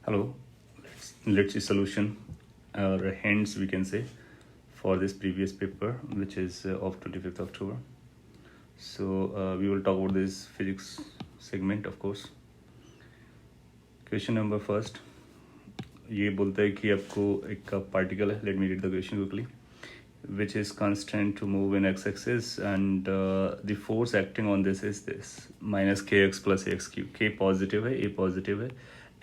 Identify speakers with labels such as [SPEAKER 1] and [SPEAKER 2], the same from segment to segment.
[SPEAKER 1] Hello, let's see solution or hints we can say for this previous paper which is of 25th October. So we will talk about this physics segment of course. Question number first. ये बोलता है कि आपको एक particle है, let me read the question quickly, which is constant to move in x-axis and the force acting on this is this minus kx plus ax cube. k positive है, a positive है,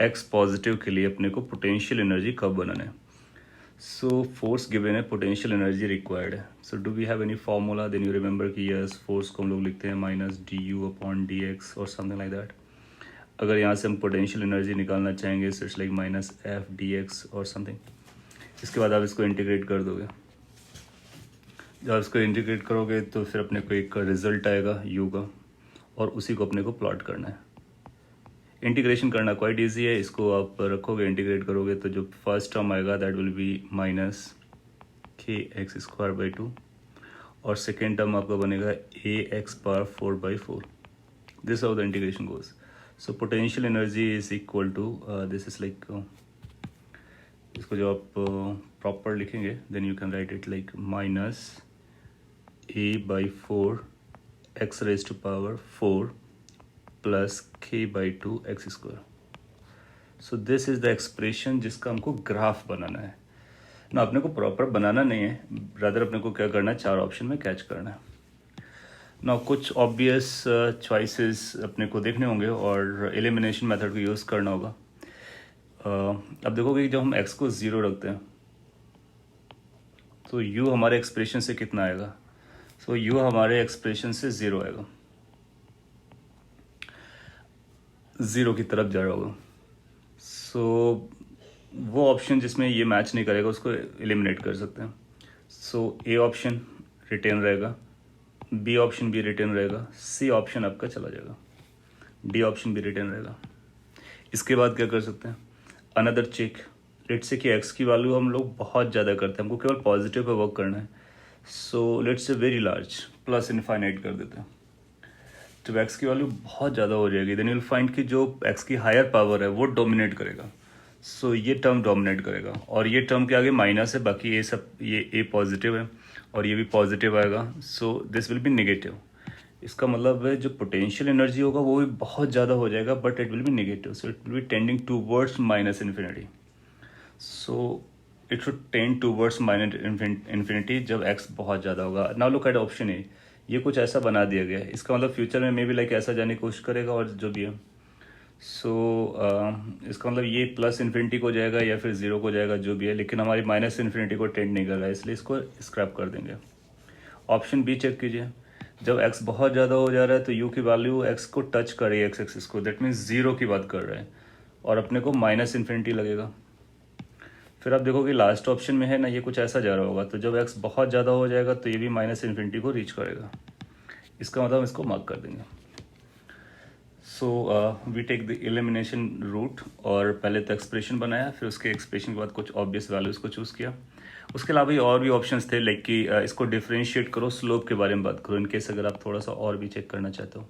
[SPEAKER 1] x positive के लिए अपने को potential energy कब बनाना है. So force given है, पोटेंशियल एनर्जी रिक्वायर्ड है. So do we have any formula? Then you remember कि यस फोर्स को हम लोग लिखते हैं minus D U upon D X और समथिंग लाइक दैट. अगर यहाँ से हम पोटेंशियल एनर्जी निकालना चाहेंगे so it's like minus F D X और समथिंग. इसके बाद आप इसको इंटीग्रेट कर दोगे. जब आप इसको इंटीग्रेट करोगे तो फिर अपने को एक रिजल्ट आएगा यू का और उसी को अपने को प्लॉट करना है. इंटीग्रेशन करना क्वाइट ईजी है. इसको आप रखोगे, इंटीग्रेट करोगे तो जो फर्स्ट टर्म आएगा that will be minus K X square by 2 और सेकेंड टर्म आपका बनेगा A X power 4/4. This how the integration goes. So potential energy is equal to this is like, इसको जो आप प्रॉपर लिखेंगे then you can write it like minus A by 4 X raise to power 4 plus k by 2 X square. So this is the expression जिसका हमको graph बनाना है ना. अपने को प्रॉपर बनाना नहीं है, रादर अपने को क्या करना है, 4 ऑप्शन में कैच करना है ना. कुछ ऑब्वियस चॉइसेस अपने को देखने होंगे और एलिमिनेशन मेथड को यूज़ करना होगा. अब देखोगे कि जब हम x को 0 रखते हैं तो u हमारे एक्सप्रेशन से कितना आएगा. सो u हमारे एक्सप्रेशन से 0 आएगा, 0 की तरफ जा रहा होगा. सो वो ऑप्शन जिसमें ये मैच नहीं करेगा उसको एलिमिनेट कर सकते हैं. सो ए ऑप्शन रिटेन रहेगा, बी ऑप्शन भी रिटेन रहेगा, सी ऑप्शन आपका चला जाएगा, डी ऑप्शन भी रिटेन रहेगा. इसके बाद क्या कर सकते हैं, अनदर चेक. लेट्स से कि एक्स की वैल्यू हम लोग बहुत ज़्यादा करते हैं, हमको केवल पॉजिटिव पे वर्क करना है. So let's say very large plus infinite कर देते हैं. जब एक्स की वैल्यू बहुत ज़्यादा हो जाएगी देन यूल फाइंड कि जो एक्स की हायर पावर है वो डोमिनेट करेगा. सो ये टर्म डोमिनेट करेगा और ये टर्म के आगे माइनस है, बाकी ये सब, ये ए पॉजिटिव है और ये भी पॉजिटिव आएगा. So this will be negative. इसका मतलब है जो पोटेंशियल एनर्जी होगा वो भी बहुत ज़्यादा हो जाएगा but it will be negative. So it will be tending towards minus infinity. So it should tend towards minus infinity जब एक्स बहुत ज़्यादा होगा. Now look at option A. ये कुछ ऐसा बना दिया गया है, इसका मतलब फ्यूचर में मे बी लाइक ऐसा जाने की कोशिश करेगा और जो भी है. सो इसका मतलब ये प्लस इन्फिनिटी को जाएगा या फिर 0 को जाएगा जो भी है, लेकिन हमारी माइनस इन्फिनिटी को टेंड नहीं कर रहा है, इसलिए इसको स्क्रैप कर देंगे. ऑप्शन बी चेक कीजिए. जब x बहुत ज़्यादा हो जा रहा है तो u की वैल्यू x को टच कर रही है, एक्स एक्सिस को, दैट मीन्स 0 की बात कर रहे हैं और अपने को माइनस इन्फिनिटी लगेगा. फिर आप देखो कि लास्ट ऑप्शन में है ना, ये कुछ ऐसा जा रहा होगा, तो जब x बहुत ज़्यादा हो जाएगा तो ये भी माइनस इन्फिनिटी को रीच करेगा. इसका मतलब इसको मार्क कर देंगे. So we take the elimination route और पहले तो एक्सप्रेशन बनाया, फिर उसके एक्सप्रेशन के बाद कुछ ऑब्वियस वैल्यूज़ को चूज़ किया. उसके अलावा ही और भी ऑप्शंस थे लाइक कि इसको डिफ्रेंशिएट करो, स्लोप के बारे में बात करो इनकेस अगर आप थोड़ा सा और भी चेक करना चाहते हो.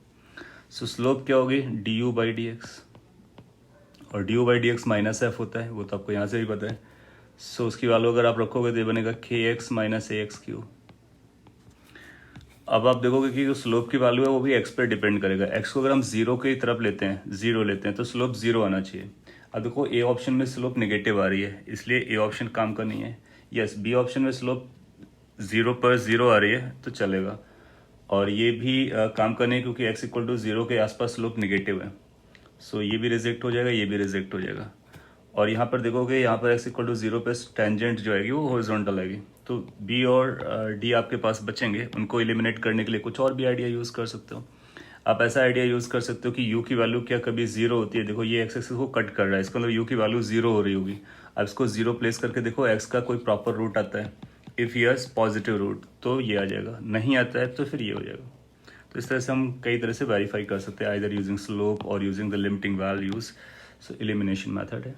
[SPEAKER 1] सो स्लोप क्या होगी, D U by D X, और D U by D X minus F होता है, वो तो आपको यहाँ से भी पता है. सो उसकी वैल्यू अगर आप रखोगे तो ये बनेगा के एक्स माइनस ए एक्स क्यू. अब आप देखोगे कि जो स्लोप की वैल्यू है वो भी एक्स पर डिपेंड करेगा. एक्स को अगर हम 0 की तरफ लेते हैं, 0 लेते हैं तो स्लोप 0 आना चाहिए. अब देखो ए ऑप्शन में स्लोप नेगेटिव आ रही है इसलिए ए ऑप्शन काम का नहीं है. यस, बी ऑप्शन में स्लोप 0 पर 0 आ रही है तो चलेगा और ये भी काम का नहीं क्योंकि x इक्वल टू 0 के आसपास स्लोप नेगेटिव है. सो ये भी रिजेक्ट हो जाएगा, ये भी रिजेक्ट हो जाएगा. और यहाँ पर देखोगे यहाँ पर x इक्वल टू 0 पे टेंजेंट जो आएगी वो हॉरिजॉन्टल आएगी. तो b और d आपके पास बचेंगे. उनको एलिमिनेट करने के लिए कुछ और भी आइडिया यूज़ कर सकते हो. आप ऐसा आइडिया यूज़ कर सकते हो कि u की वैल्यू क्या कभी 0 होती है. देखो ये x एक्सिस को कट कर रहा है, इसका मतलब u की वैल्यू 0 हो रही होगी. अब इसको 0 प्लेस करके देखो x का कोई प्रॉपर रूट आता है. इफ़ यस पॉजिटिव रूट तो ये आ जाएगा, नहीं आता है तो फिर ये हो जाएगा. तो इस तरह से हम कई तरह से वेरीफाई कर सकते हैं, आइदर यूजिंग स्लोप और using the limiting values. So elimination method है.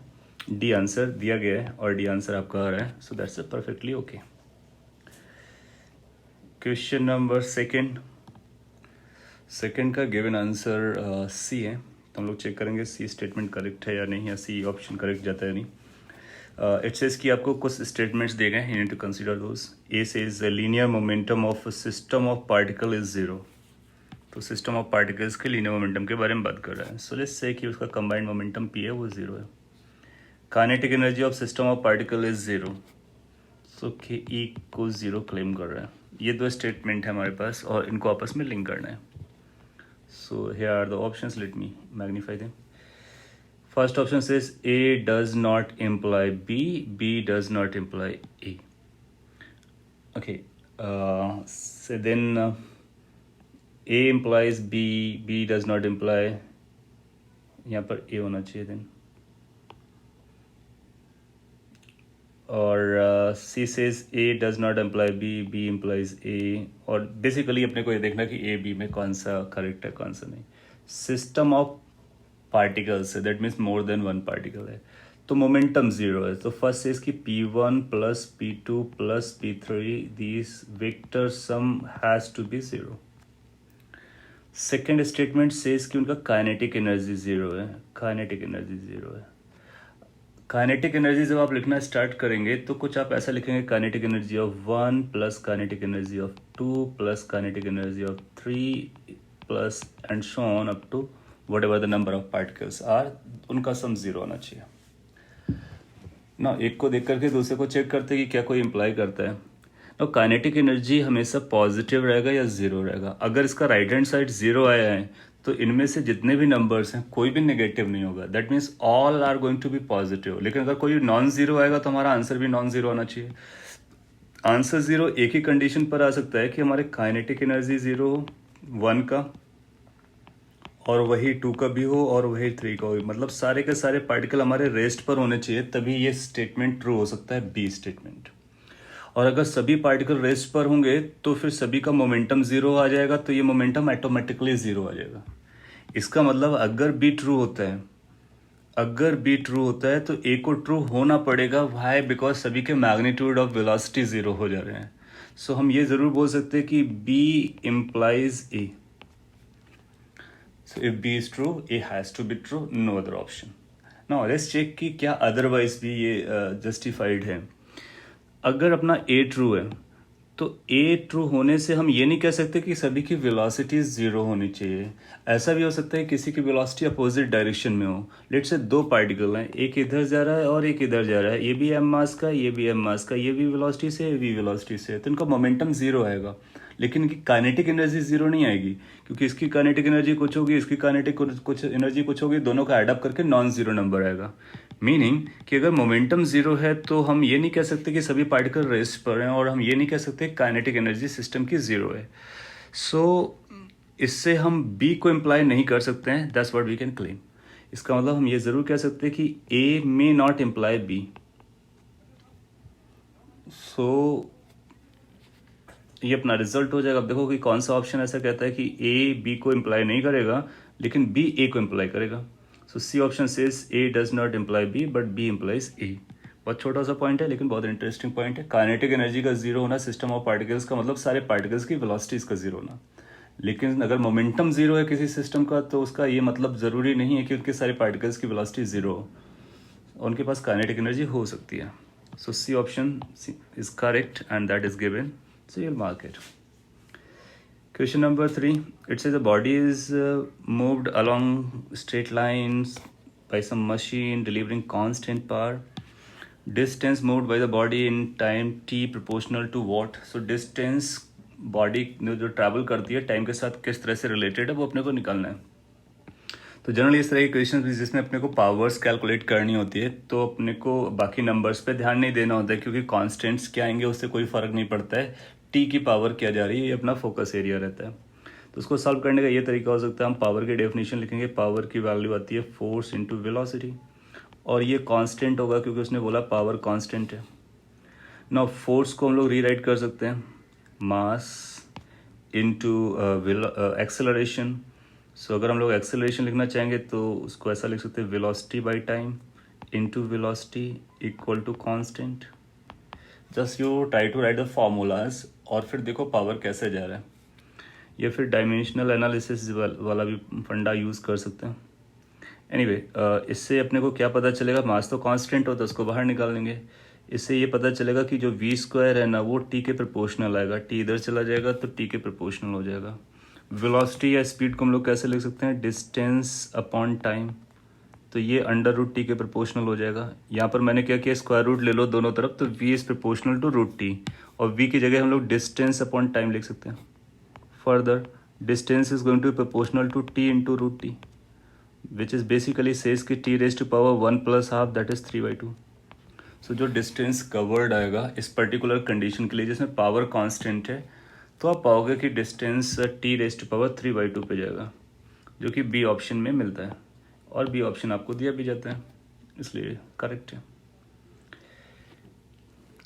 [SPEAKER 1] डी आंसर दिया गया है और डी आंसर आपका आ रहा है. So that's perfectly okay. Question number second का गिवन आंसर सी है, तो तो हम लोग चेक करेंगे सी स्टेटमेंट करेक्ट है या नहीं, या सी ऑप्शन करेक्ट जाता है या नहीं। इट सेज कि आपको कुछ स्टेटमेंट्स दिए गए, you need to consider those. A says linear momentum of system of particle is zero. तो सिस्टम ऑफ पार्टिकल्स के लीनियर मोमेंटम के बारे में बात कर रहा है। सो लेट्स से कि उसका कंबाइंड मोमेंटम पी है वो जीरो है। Kinetic energy of system of particle is zero. So K E को जीरो क्लेम कर रहा है। ये दो स्टेटमेंट है हमारे पास और इनको आपस में लिंक करना है। So here are the options, let me magnify them. First option says A does not imply B, B does not imply A. Okay, so then A implies B, B does not imply, यहाँ पर A होना चाहिए then। और C says A does not imply B, B implies A। और basically अपने को ये देखना कि A B में कौन सा करेक्ट है कौन सा नहीं। सिस्टम ऑफ पार्टिकल्स है, that means more than one particle है, तो मोमेंटम जीरो है। तो फर्स्ट सेज कि P1 plus P2 plus P3 this vector sum has to be zero. Second statement says कि उनका काइनेटिक एनर्जी जीरो है, kinetic energy zero है। Kinetic energy जब आप लिखना स्टार्ट करेंगे तो कुछ आप ऐसा लिखेंगे, kinetic energy of 1 plus kinetic energy of 2 plus kinetic energy of 3 plus and so on up to whatever the number of particles are, उनका सम जीरो होना चाहिए ना। एक को देख करके दूसरे को चेक करते कि क्या कोई इम्प्लाई करता है। तो काइनेटिक एनर्जी हमेशा पॉजिटिव रहेगा या जीरो रहेगा। अगर इसका राइट हैंड साइड जीरो आया है तो इनमें से जितने भी नंबर्स हैं कोई भी नेगेटिव नहीं होगा, that means all are going to be positive. लेकिन अगर कोई नॉन जीरो आएगा तो हमारा आंसर भी नॉन जीरो होना चाहिए। आंसर जीरो एक ही कंडीशन पर आ सकता है कि हमारे काइनेटिक एनर्जी जीरो हो 1 का, और वही 2 का भी हो, और वही 3 का हो, मतलब सारे के सारे पार्टिकल हमारे रेस्ट पर होने चाहिए, तभी ये स्टेटमेंट ट्रू हो सकता है, बी स्टेटमेंट। और अगर सभी पार्टिकल रेस्ट पर होंगे तो फिर सभी का मोमेंटम जीरो आ जाएगा, तो ये मोमेंटम ऑटोमेटिकली जीरो आ जाएगा। इसका मतलब अगर बी ट्रू होता है, अगर बी ट्रू होता है तो ए को ट्रू होना पड़ेगा। वाई? बिकॉज सभी के मैग्नीट्यूड ऑफ वेलोसिटी जीरो हो जा रहे हैं। सो हम ये जरूर बोल सकते हैं कि B implies A. So if B is true, A has to be true, no other option. Now let's check कि क्या अदरवाइज भी ये जस्टिफाइड है। अगर अपना ए ट्रू है तो ए ट्रू होने से हम ये नहीं कह सकते कि सभी की वेलोसिटी जीरो होनी चाहिए। ऐसा भी हो सकता है किसी की वेलोसिटी अपोजिट डायरेक्शन में हो। लेट से दो पार्टिकल हैं, एक इधर जा रहा है और एक इधर जा रहा है, ये भी एम मास का, ये भी एम मास का, ये भी वेलोसिटी से, ये भी वेलोसिटी से, तो इनका मोमेंटम जीरो आएगा। लेकिन इनकी काइनेटिक एनर्जी जीरो नहीं आएगी, क्योंकि इसकी काइनेटिक एनर्जी कुछ होगी, इसकी काइनेटिक कुछ एनर्जी कुछ होगी, दोनों का एडअप करके नॉन जीरो नंबर आएगा। मीनिंग कि अगर मोमेंटम जीरो है तो हम ये नहीं कह सकते कि सभी पार्टिकल रेस्ट पर हैं, और हम ये नहीं कह सकते काइनेटिक एनर्जी सिस्टम की जीरो है। सो इससे हम बी को इम्प्लाई नहीं कर सकते हैं, that's what we can claim. इसका मतलब हम ये जरूर कह सकते हैं कि A may not imply B. So ये अपना रिजल्ट हो जाएगा। अब देखो कि कौन सा ऑप्शन ऐसा कहता है कि ए बी को इम्प्लाई नहीं करेगा लेकिन बी ए को इम्प्लाई करेगा। So C option says A does not imply B but B implies A. बहुत छोटा सा पॉइंट है लेकिन बहुत इंटरेस्टिंग पॉइंट है। काइनेटिक एनर्जी का जीरो होना सिस्टम ऑफ पार्टिकल्स का मतलब सारे पार्टिकल्स की वेलोसिटीज का जीरो होना। लेकिन अगर मोमेंटम जीरो है किसी सिस्टम का तो उसका ये मतलब जरूरी नहीं है कि उनके सारे पार्टिकल्स की वेलोसिटी जीरो हो, उनके पास काइनेटिक एनर्जी हो सकती है। So C option is correct and that is given, so you'll mark it. Question number 3, it says a body is moved along straight lines by some machine delivering constant power. Distance moved by the body in time t proportional to what? So distance body जो travel करती है time के साथ किस तरह से related है वो अपने को निकालना है। तो जनरली इस तरह के क्वेश्चन जिसमें अपने को पावर्स कैलकुलेट करनी होती है तो अपने को बाकी नंबर्स पे ध्यान नहीं देना होता है, क्योंकि कांस्टेंट्स क्या आएंगे उससे कोई फर्क नहीं पड़ता है, टी की पावर क्या जा रही है ये अपना फोकस एरिया रहता है। तो उसको सॉल्व करने का ये तरीका हो सकता है, हम पावर की डेफिनेशन लिखेंगे, पावर की वैल्यू आती है फोर्स इंटू वेलोसिटी, और ये कांस्टेंट होगा क्योंकि उसने बोला पावर कांस्टेंट है। नाउ फोर्स को हम लोग रीराइट कर सकते हैं मास इंटू एक्सेलरेशन। सो अगर हम लोग एक्सेलरेशन लिखना चाहेंगे तो उसको ऐसा लिख सकते हैं velocity by time into velocity equal to constant. Just you try to write the formulas और फिर देखो पावर कैसे जा रहा है, या फिर डायमेंशनल एनालिसिस वाला भी फंडा यूज़ कर सकते हैं। एनीवे इससे अपने को क्या पता चलेगा, मास तो कांस्टेंट होता है, उसको बाहर निकाल लेंगे। इससे ये पता चलेगा कि जो वी स्क्वायर है ना वो टी के प्रोपोर्शनल आएगा, टी इधर चला जाएगा तो टी के प्रोपोर्शनल हो जाएगा। वेलोसिटी या स्पीड को हम लोग कैसे लिख सकते हैं, डिस्टेंस अपॉन टाइम, तो ये अंडर रूट टी के प्रोपोर्शनल हो जाएगा। यहाँ पर मैंने क्या किया, स्क्वायर रूट ले लो दोनों तरफ, तो V is proportional to root T, और वी की जगह हम लोग डिस्टेंस अपॉन टाइम लिख सकते हैं। Further distance is going to proportional to T into root T, which is basically says कि T raise to power 1+12 that is 3/2। So जो डिस्टेंस कवर्ड आएगा इस पर्टिकुलर कंडीशन के लिए जिसमें पावर कांस्टेंट है, तो आप पाओगे कि distance T raise to power 3/2 पे जाएगा, जो कि बी ऑप्शन में मिलता है, और बी ऑप्शन आपको दिया भी जाता है, इसलिए करेक्ट है।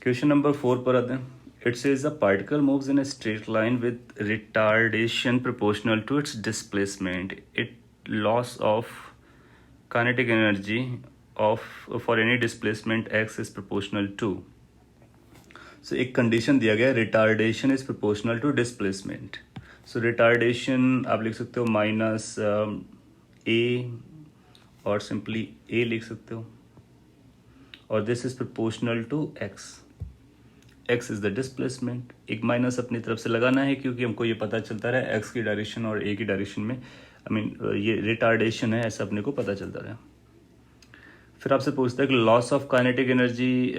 [SPEAKER 1] क्वेश्चन नंबर 4 पर आते हैं। It says a particle moves in a straight line with retardation proportional to its displacement, it loss of kinetic energy of for any displacement X is proportional to. So एक condition दिया गया है, retardation is proportional to displacement. So retardation आप लिख सकते हो minus ए, और simply ए लिख सकते हो, और this is proportional to X, X is the displacement. एक माइनस अपनी तरफ से लगाना है क्योंकि हमको ये पता चलता रहा एक्स की डायरेक्शन और ए की डायरेक्शन में ये रिटार्डेशन है, ऐसा अपने को पता चलता रहा। फिर आपसे पूछता है कि लॉस ऑफ काइनेटिक एनर्जी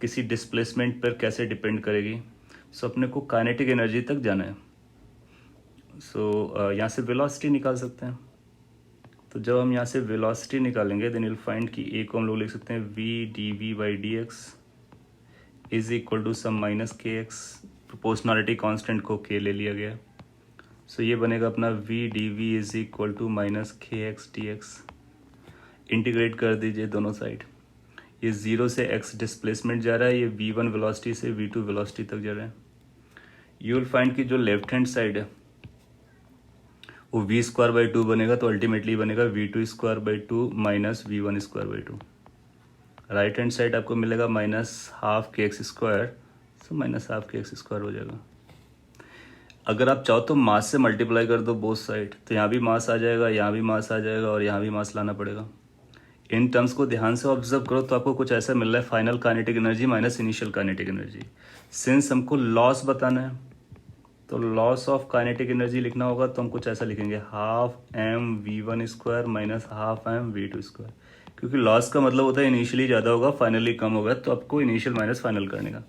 [SPEAKER 1] किसी डिस्प्लेसमेंट पर कैसे डिपेंड करेगी। सो अपने को काइनेटिक एनर्जी तक जाना है। सो यहाँ से वेलोसिटी निकाल सकते हैं। तो जब हम यहाँ से वेलोसिटी निकालेंगे देन विल फाइंड कि ए को हम लोग लिख सकते हैं V D V by D X is equal to some minus K X, proportionality constant को के ले लिया गया। सो ये बनेगा अपना V D V is equal to minus K X D X. Integrate कर दीजिए दोनों साइड, ये 0 से x डिस्प्लेसमेंट जा रहा है, ये v1 वेलोसिटी से v2 वेलोसिटी तक जा रहा है। यू विल फाइंड कि जो लेफ्ट हैंड साइड है वो v² 2 बनेगा, तो अल्टीमेटली बनेगा v2² 2 minus v1² 2। Right hand side आपको मिलेगा -12 kx², सो -12 kx² हो जाएगा। अगर आप चाहो तो मास से मल्टीप्लाई कर दो बोथ साइड, तो यहाँ भी मास आ जाएगा, यहाँ भी मास आ जाएगा, और यहाँ भी मास लाना पड़ेगा। इन टर्म्स को ध्यान से ऑब्जर्व करो तो आपको कुछ ऐसा मिल रहा है, final kinetic energy minus initial kinetic energy. Since हमको लॉस बताना है तो लॉस ऑफ काइनेटिक एनर्जी लिखना होगा, तो हम कुछ ऐसा लिखेंगे 12m v1² minus 12m v2², क्योंकि लॉस का मतलब होता है इनिशियली ज़्यादा होगा फाइनली कम होगा, तो आपको इनिशियल माइनस फाइनल करने का।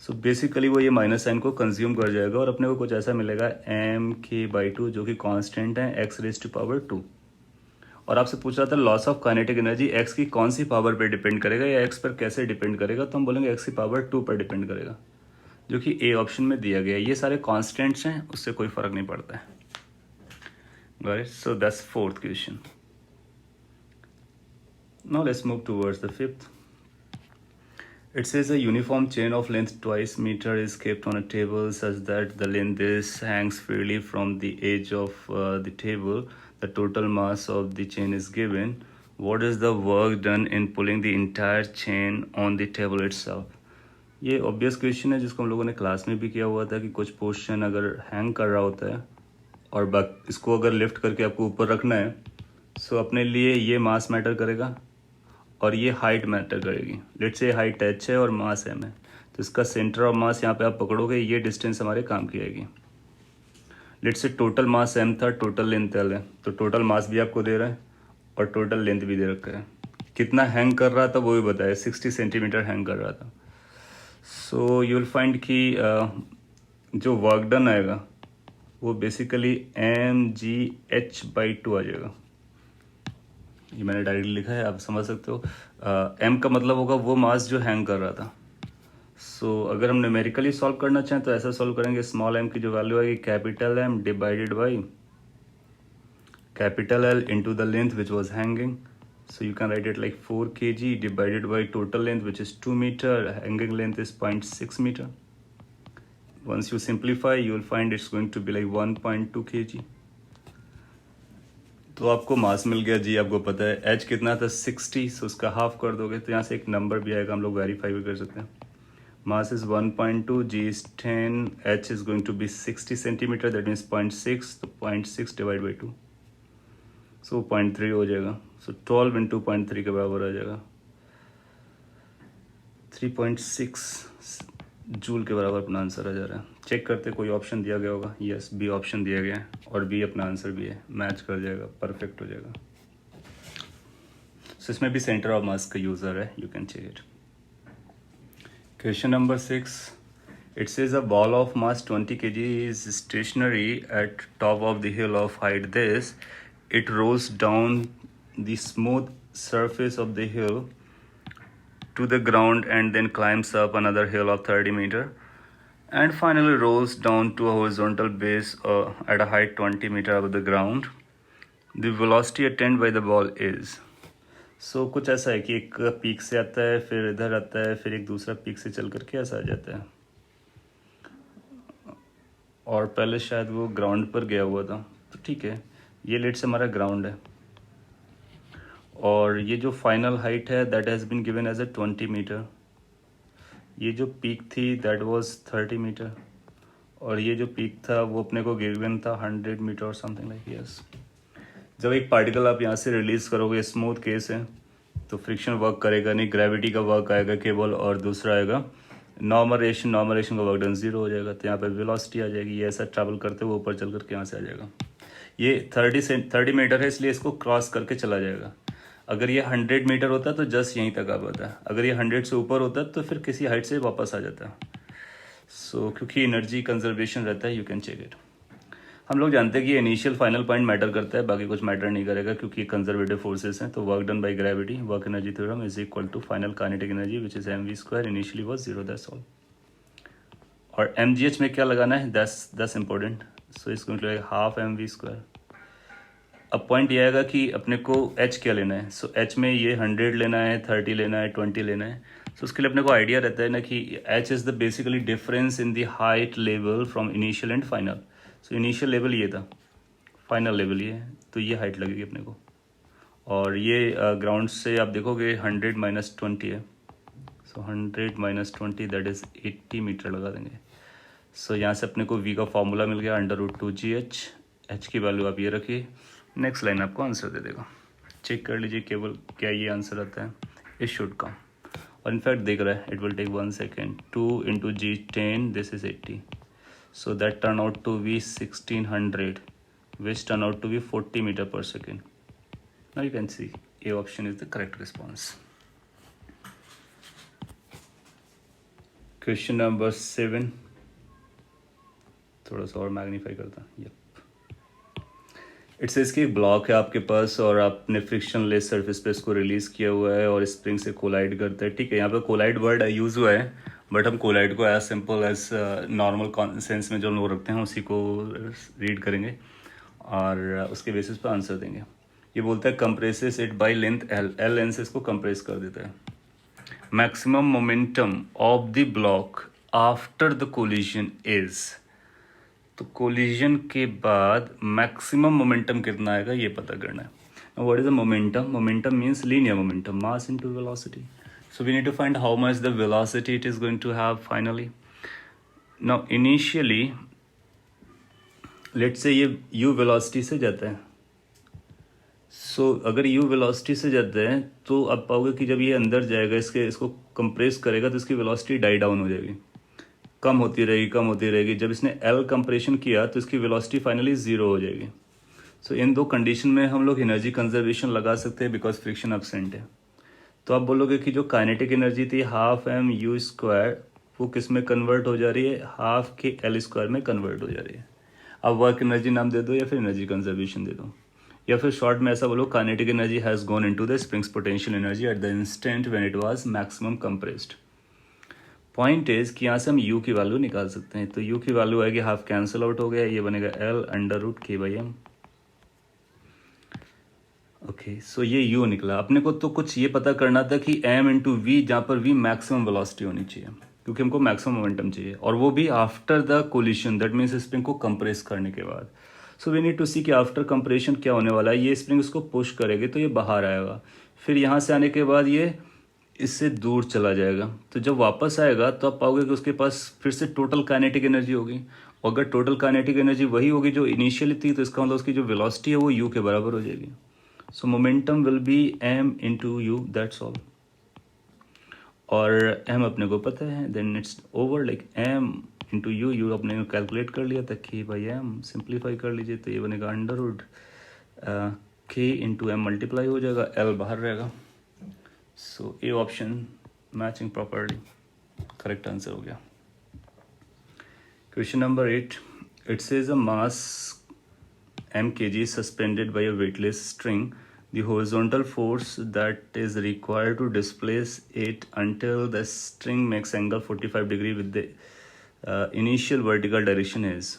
[SPEAKER 1] सो बेसिकली वो ये माइनस साइन को कंज्यूम कर जाएगा, और अपने को कुछ ऐसा मिलेगा mk/2 जो कि कांस्टेंट है x⁻²। और आपसे पूछ रहा था loss of kinetic energy x की कौन सी पावर पर डिपेंड करेगा या एक्स पर कैसे डिपेंड करेगा, तो हम बोलेंगे x की पावर 2 पर डिपेंड करेगा, जो कि ए ऑप्शन में दिया गया है। ये सारे कांस्टेंट्स हैं, उससे कोई फर्क नहीं पड़ता है। Got it? So that's fourth question. Now let's move towards the fifth. It says a uniform chain of length twice meter is kept on a table such that the length is hangs freely from the edge of the table. The total mass of the chain is given. What is the work done in pulling the entire chain on the table itself? ये obvious question है जिसको हम लोगों ने class में भी किया हुआ था कि कुछ पोर्शन अगर हैंग कर रहा होता है और इसको अगर लिफ्ट करके आपको ऊपर रखना है, सो अपने लिए ये मास मैटर करेगा और ये हाइट मैटर करेगी। लेट्स से हाइट h है और मास m है, तो इसका सेंटर ऑफ मास यहाँ पे आप पकड़ोगे, ये डिस्टेंस हमारे काम की आएगी। Let's say total mass m था, टोटल लेंथ l है, तो टोटल मास भी आपको दे रहा है और टोटल लेंथ भी दे रखा है। कितना हैंग कर रहा था वो भी बताया, 60 सेंटीमीटर हैंग कर रहा था। सो यू विल फाइंड कि जो वर्क डन आएगा वो बेसिकली mgh/2 आ जाएगा। ये मैंने डायरेक्टली लिखा है, आप समझ सकते हो। m का मतलब होगा वो मास जो हैंग कर रहा था। सो अगर हम न्यूमेरिकली सॉल्व करना चाहें तो ऐसा सॉल्व करेंगे, स्मॉल m की जो वैल्यू आएगी capital M divided by capital L into the length which was hanging. So you can write it like 4 kg divided by total length which is 2 meter, hanging length is 0.6 meter. Once you simplify you will find it's going to be like 1.2 kg. तो आपको मास मिल गया जी, आपको पता है h कितना था 60, सो उसका half कर दोगे तो यहाँ से एक नंबर भी आएगा, हम लोग वेरीफाई भी कर सकते हैं। Mass is 1.2, g is 10, h is going to be 60 centimetre, that means 0.6, तो 0.6 डिवाइड बाई 2, सो 0.3 हो जाएगा। सो 12 इंटू 0.3 के बराबर आ जाएगा 3.6 जूल के बराबर अपना आंसर आ जा रहा है। चेक करते कोई ऑप्शन दिया गया होगा। यस, बी ऑप्शन दिया गया है और बी अपना आंसर भी है, मैच कर जाएगा, परफेक्ट हो जाएगा। सो इसमें भी सेंटर ऑफ मास का यूजर है, you can check it. Question number 6, it says a ball of mass 20 kg is stationary at top of the hill of height this. It rolls down the smooth surface of the hill to the ground and then climbs up another hill of 30 meter and finally rolls down to a horizontal base at a height 20 meter above the ground. The velocity attained by the ball is. So कुछ ऐसा है कि एक peak से आता है, फिर इधर आता है, फिर एक दूसरा पीक से चल करके ऐसा आ जाता है, और पहले शायद वो ग्राउंड पर गया हुआ था। तो ठीक है, ये लेट से हमारा ग्राउंड है और ये जो फाइनल हाइट है that has been given as a 20 metre. ये जो पीक थी दैट वाज 30 मीटर और ये जो पीक था वो अपने को गिवन था 100 मीटर और समथिंग लाइक। यस, जब एक पार्टिकल आप यहाँ से रिलीज करोगे, स्मूथ केस है, तो फ्रिक्शन वर्क करेगा नहीं, ग्रेविटी का वर्क आएगा केवल, और दूसरा आएगा नॉर्मल रेशन का वर्क डन 0 हो जाएगा। तो यहाँ पे वेलोसिटी आ जाएगी, ये ऐसा ट्रैवल करते हुए ऊपर चल करके यहाँ से आ जाएगा। ये 30 मीटर है इसलिए इसको क्रॉस करके चला जाएगा। अगर ये 100 मीटर होता तो जस्ट यहीं तक आ पाता है, अगर ये 100 से ऊपर होता तो फिर किसी हाइट से वापस आ जाता। सो क्योंकि एनर्जी कंजर्वेशन रहता है, यू कैन चेक इट। हम लोग जानते हैं कि इनिशियल फाइनल पॉइंट मैटर करता है, बाकी कुछ मैटर नहीं करेगा क्योंकि कंजर्वेटिव फोर्सेस हैं। तो work done by gravity, work energy theorem is equal to final kinetic energy which is mv², initially was 0, that's all. और mgh में क्या लगाना है, दैट्स इंपॉर्टेंट। सो इसको लगेगा हाफ mv²। अब पॉइंट ये आएगा कि अपने को h क्या लेना है। सो h में ये 100 लेना है, 30 लेना है, 20 लेना है। सो उसके लिए अपने को आइडिया रहता है ना कि h is the basically difference in the height level from initial and final. So initial level ये था, फाइनल लेवल ये है, तो ये हाइट लगेगी अपने को। और ये ग्राउंड से आप देखोगे 100 माइनस 20 है। सो 100 माइनस 20 दैट इज़ 80 मीटर लगा देंगे। सो यहाँ से अपने को v का फॉर्मूला मिल गया √2gh। h की वैल्यू आप ये रखिए, नेक्स्ट लाइन आपको आंसर दे देगा। चेक कर लीजिए केवल क्या ये आंसर आता है, इट शुड कम। और इनफैक्ट देख रहा है, it will take 1 second. 2 into G 10, this is 80। So that turned out to be 1600, which turned out to be 40 meter per second. Now you can see A option is the correct response. Question number 7. थोड़ा सा और magnify करता हूँ। Yep. It's इसकी एक block है आपके पास और आपने फ्रिक्शन लेस सरफेस पे इसको रिलीज किया हुआ है और स्प्रिंग से कोलाइड करता है। ठीक है, यहाँ पे कोलाइड वर्ड यूज़ हुआ है, बट हम कोलाइड को as simple as normal sense में जो लोग रखते हैं उसी को रीड करेंगे और उसके बेसिस पर आंसर देंगे। ये बोलता है compresses it by length L length से इसको कंप्रेस कर देता है। Maximum momentum of the block after the collision is, तो कोलिजन के बाद मैक्सिमम मोमेंटम कितना आएगा ये पता करना है। What is the momentum? Momentum means linear momentum, mass into velocity. So we need to find how much the velocity it is going to have finally. Now initially, let's say ये u velocity से जाता है। So अगर u velocity से जाता है तो आप पाओगे कि जब ये अंदर जाएगा, इसको कंप्रेस करेगा तो इसकी वेलोसिटी डाई डाउन हो जाएगी, कम होती रहेगी। जब इसने l कंप्रेशन किया तो इसकी वेलोसिटी फाइनली 0 हो जाएगी। सो इन दो कंडीशन में हम लोग एनर्जी कंजर्वेशन लगा सकते हैं बिकॉज फ्रिक्शन एब्सेंट है। तो आप बोलोगे कि जो काइनेटिक एनर्जी थी हाफ m(u²) वो किस में कन्वर्ट हो जा रही है, हाफ के l² में कन्वर्ट हो जा रही है। अब वर्क एनर्जी नाम दे दो या फिर एनर्जी कंजर्वेशन दे दो, या फिर शॉर्ट में ऐसा बोलो kinetic energy has gone into the springs potential energy at the instant when it was maximum compressed. Point is कि यहाँ से हम u की वैल्यू निकाल सकते हैं। तो u की वैल्यू आएगी, हाफ कैंसिल आउट हो गया, ये बनेगा L√K/m। ओके, सो ये u निकला। अपने को तो कुछ ये पता करना था कि m/v, जहाँ पर v मैक्सिमम वेलोसिटी होनी चाहिए क्योंकि हमको मैक्सिमम मोमेंटम चाहिए, और वो भी after the collision, that means spring को कंप्रेस करने के बाद। So we need to see कि आफ्टर कंप्रेशन क्या होने वाला है। ये स्प्रिंग इसको पुश करेगी तो ये बाहर आएगा, फिर यहाँ से आने के बाद ये इससे दूर चला जाएगा। तो जब वापस आएगा तो आप पाओगे कि उसके पास फिर से टोटल काइनेटिक एनर्जी होगी, और अगर टोटल काइनेटिक एनर्जी वही होगी जो इनिशियली थी तो इसका मतलब उसकी जो वेलोसिटी है वो u के बराबर हो जाएगी। So momentum will be m into u, that's all. और m अपने को पता है, then it's over like m into u, u अपने को कैलकुलेट कर लिया था k by m, सिंप्लीफाई कर लीजिए तो ये बनेगा under root k into m multiply हो जाएगा, l बाहर रहेगा. So A option matching properly, correct answer हो गया. Question number 8, it says a mass m kg is suspended by a weightless string. The horizontal force that is required to displace it until the string makes angle 45 degree with the initial vertical direction is.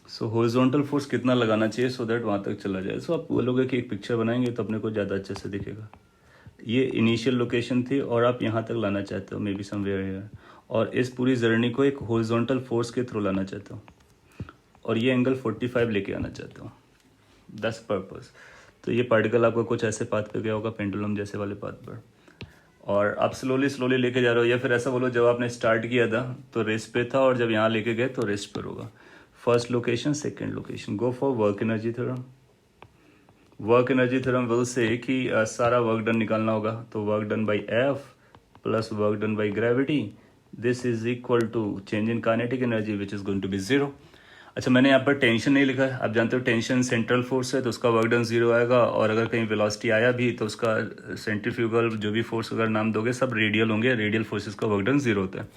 [SPEAKER 1] So horizontal force कितना लगाना चाहिए so that वहाँ तक चला जाए. So आप बोलोगे कि एक पिक्चर बनाएंगे तो अपने को ज़्यादा अच्छे से दिखेगा. ये इनिशियल लोकेशन थी और आप यहाँ तक लाना चाहते हो, मे बी समवेयर हियर, और इस पूरी जर्नी को एक हॉरिजॉन्टल फोर्स के थ्रू लाना चाहते हो और ये एंगल 45 लेके आना चाहते हो. That's purpose. तो ये पार्टिकल आपका कुछ ऐसे पाथ पे गया होगा, पेंडुलम जैसे वाले पाथ पर, और आप स्लोली स्लोली लेके जा रहे हो, या फिर ऐसा बोलो जब आपने स्टार्ट किया था तो रेस्ट पे था और जब यहाँ लेके गए तो रेस्ट पर होगा. First location, second location. Go for work energy theorem. Work energy theorem will say कि सारा वर्क डन निकालना होगा, तो work done by F plus work done by gravity, this is equal to change in kinetic energy which is going to be zero. अच्छा, मैंने यहाँ पर tension नहीं लिखा है. आप जानते हो टेंशन सेंट्रल फोर्स है तो उसका वर्क डन जीरो आएगा, और अगर कहीं वेलोसिटी आया भी तो उसका सेंट्रीफ्यूगल जो भी फोर्स अगर नाम दोगे सब रेडियल होंगे, रेडियल फोर्सेस का वर्क डन जीरो होता है.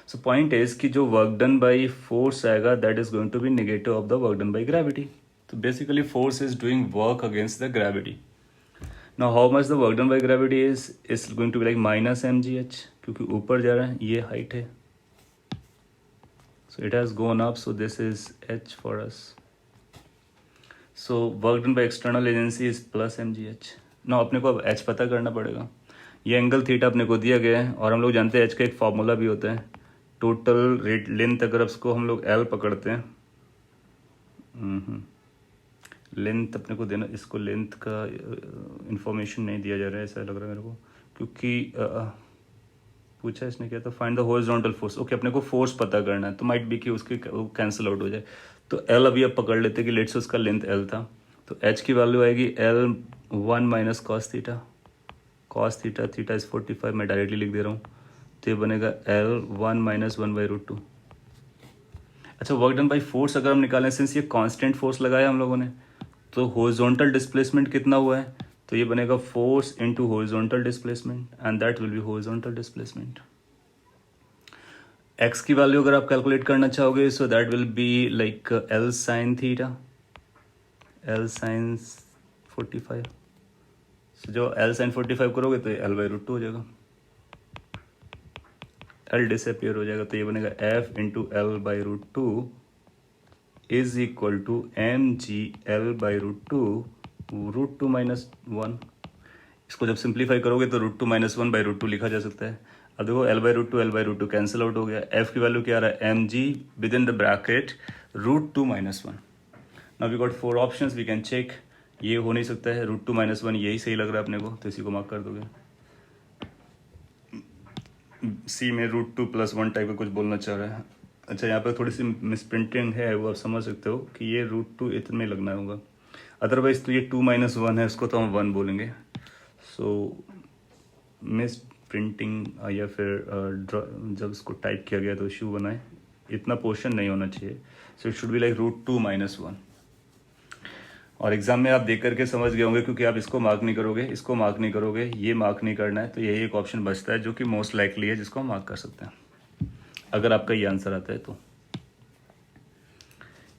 [SPEAKER 1] सो पॉइंट इज कि जो वर्क डन बाई फोर्स आएगा that is going to be negative of the work done by gravity. तो basically force is doing work against the gravity. Now how much the work done by gravity is going to be like minus mgh, क्योंकि ऊपर जा रहा है, ये height है. So it has gone up, so this is h for us. So work done by external agency is plus mgh. Now अपने को अब h पता करना पड़ेगा. ये एंगल थीटा अपने को दिया गया है और हम लोग जानते हैं h का एक फॉर्मूला भी होता है, टोटल रेट लेंथ. अगर उसको हम लोग l पकड़ते हैं, लेंथ अपने को देना, इसको लेंथ का इंफॉर्मेशन नहीं दिया जा रहा है ऐसा लग रहा है मेरे को, क्योंकि पूछा इसने क्या था, find the horizontal force. Okay, अपने को फोर्स पता करना है, तो माइट बी कि उसके कैंसिल आउट हो जाए. तो एल अभी अब पकड़ लेते कि लेट्स से उसका लेंथ एल था, तो एच की वैल्यू आएगी L 1 minus cos theta. Cos theta, theta is 45, मैं डायरेक्टली लिख दे रहा हूँ, तो ये बनेगा एल 1 माइनस 1/√2. अच्छा, वर्क डन बाई फोर्स अगर हम निकालें, सिंस ये कांस्टेंट फोर्स लगाया हम लोगों ने, तो हॉरिजॉन्टल डिस्प्लेसमेंट कितना हुआ है, तो ये बनेगा force into horizontal displacement, and that will B horizontal displacement. X की वैल्यू अगर आप कैलकुलेट करना चाहोगे, so that will be like L sine theta, L sine 45. सो जो एल साइन 45 करोगे तो L/√2 हो जाएगा, एल डिसअपियर हो जाएगा, तो ये बनेगा F into L/√2 is equal to mg/√2 √2 minus 1. इसको जब सिंप्लीफाई करोगे तो √2 माइनस 1/√2 लिखा जा सकता है. अब देखो L/√2 कैंसिल आउट हो गया. एफ की वैल्यू क्या आ रहा है, mg within the bracket √2 minus 1. Now we got 4 options, we can check. ये हो नहीं सकता है, √2 माइनस 1 यही सही लग रहा है अपने को, तो इसी को मार्क कर दोगे. सी में √2 + 1 टाइप का कुछ बोलना चाह रहा है. अच्छा, यहाँ पर थोड़ी सी मिसप्रिंटिंग है, वो आप समझ सकते हो कि ये √2 इतने लगना होगा, अदरवाइज तो ये 2 माइनस 1 है, उसको तो हम 1 बोलेंगे. सो मिस प्रिंटिंग या फिर जब उसको टाइप किया गया तो इशू बनाए, इतना पोर्शन नहीं होना चाहिए. So it should be like √2 minus 1. और एग्जाम में आप देख करके समझ गए होंगे, क्योंकि आप इसको मार्क नहीं करोगे, इसको मार्क नहीं करोगे, ये मार्क नहीं करना है, तो यही एक ऑप्शन बचता है जो कि मोस्ट लाइकली है, जिसको हम मार्क कर सकते हैं अगर आपका ये आंसर आता है तो.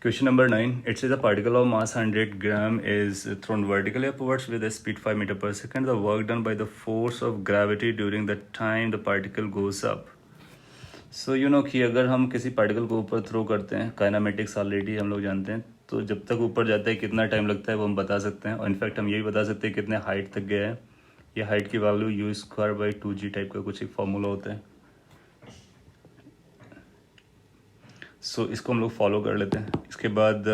[SPEAKER 1] Question number 9. It says a particle of mass 100 gram is thrown vertically upwards with a speed 5 meter per second. The work done by the force of gravity during the time the particle goes up. So you know कि अगर हम किसी particle को ऊपर throw करते हैं, kinematics already हम लोग जानते हैं, तो जब तक ऊपर जाता है कितना टाइम लगता है वो हम बता सकते हैं. और इनफैक्ट हम ये भी बता सकते हैं कितने हाइट तक गया है. ये हाइट की वैल्यू u²/2g टाइप का कुछ एक फॉर्मूला होता है. सो इसको हम लोग फॉलो कर लेते हैं. इसके बाद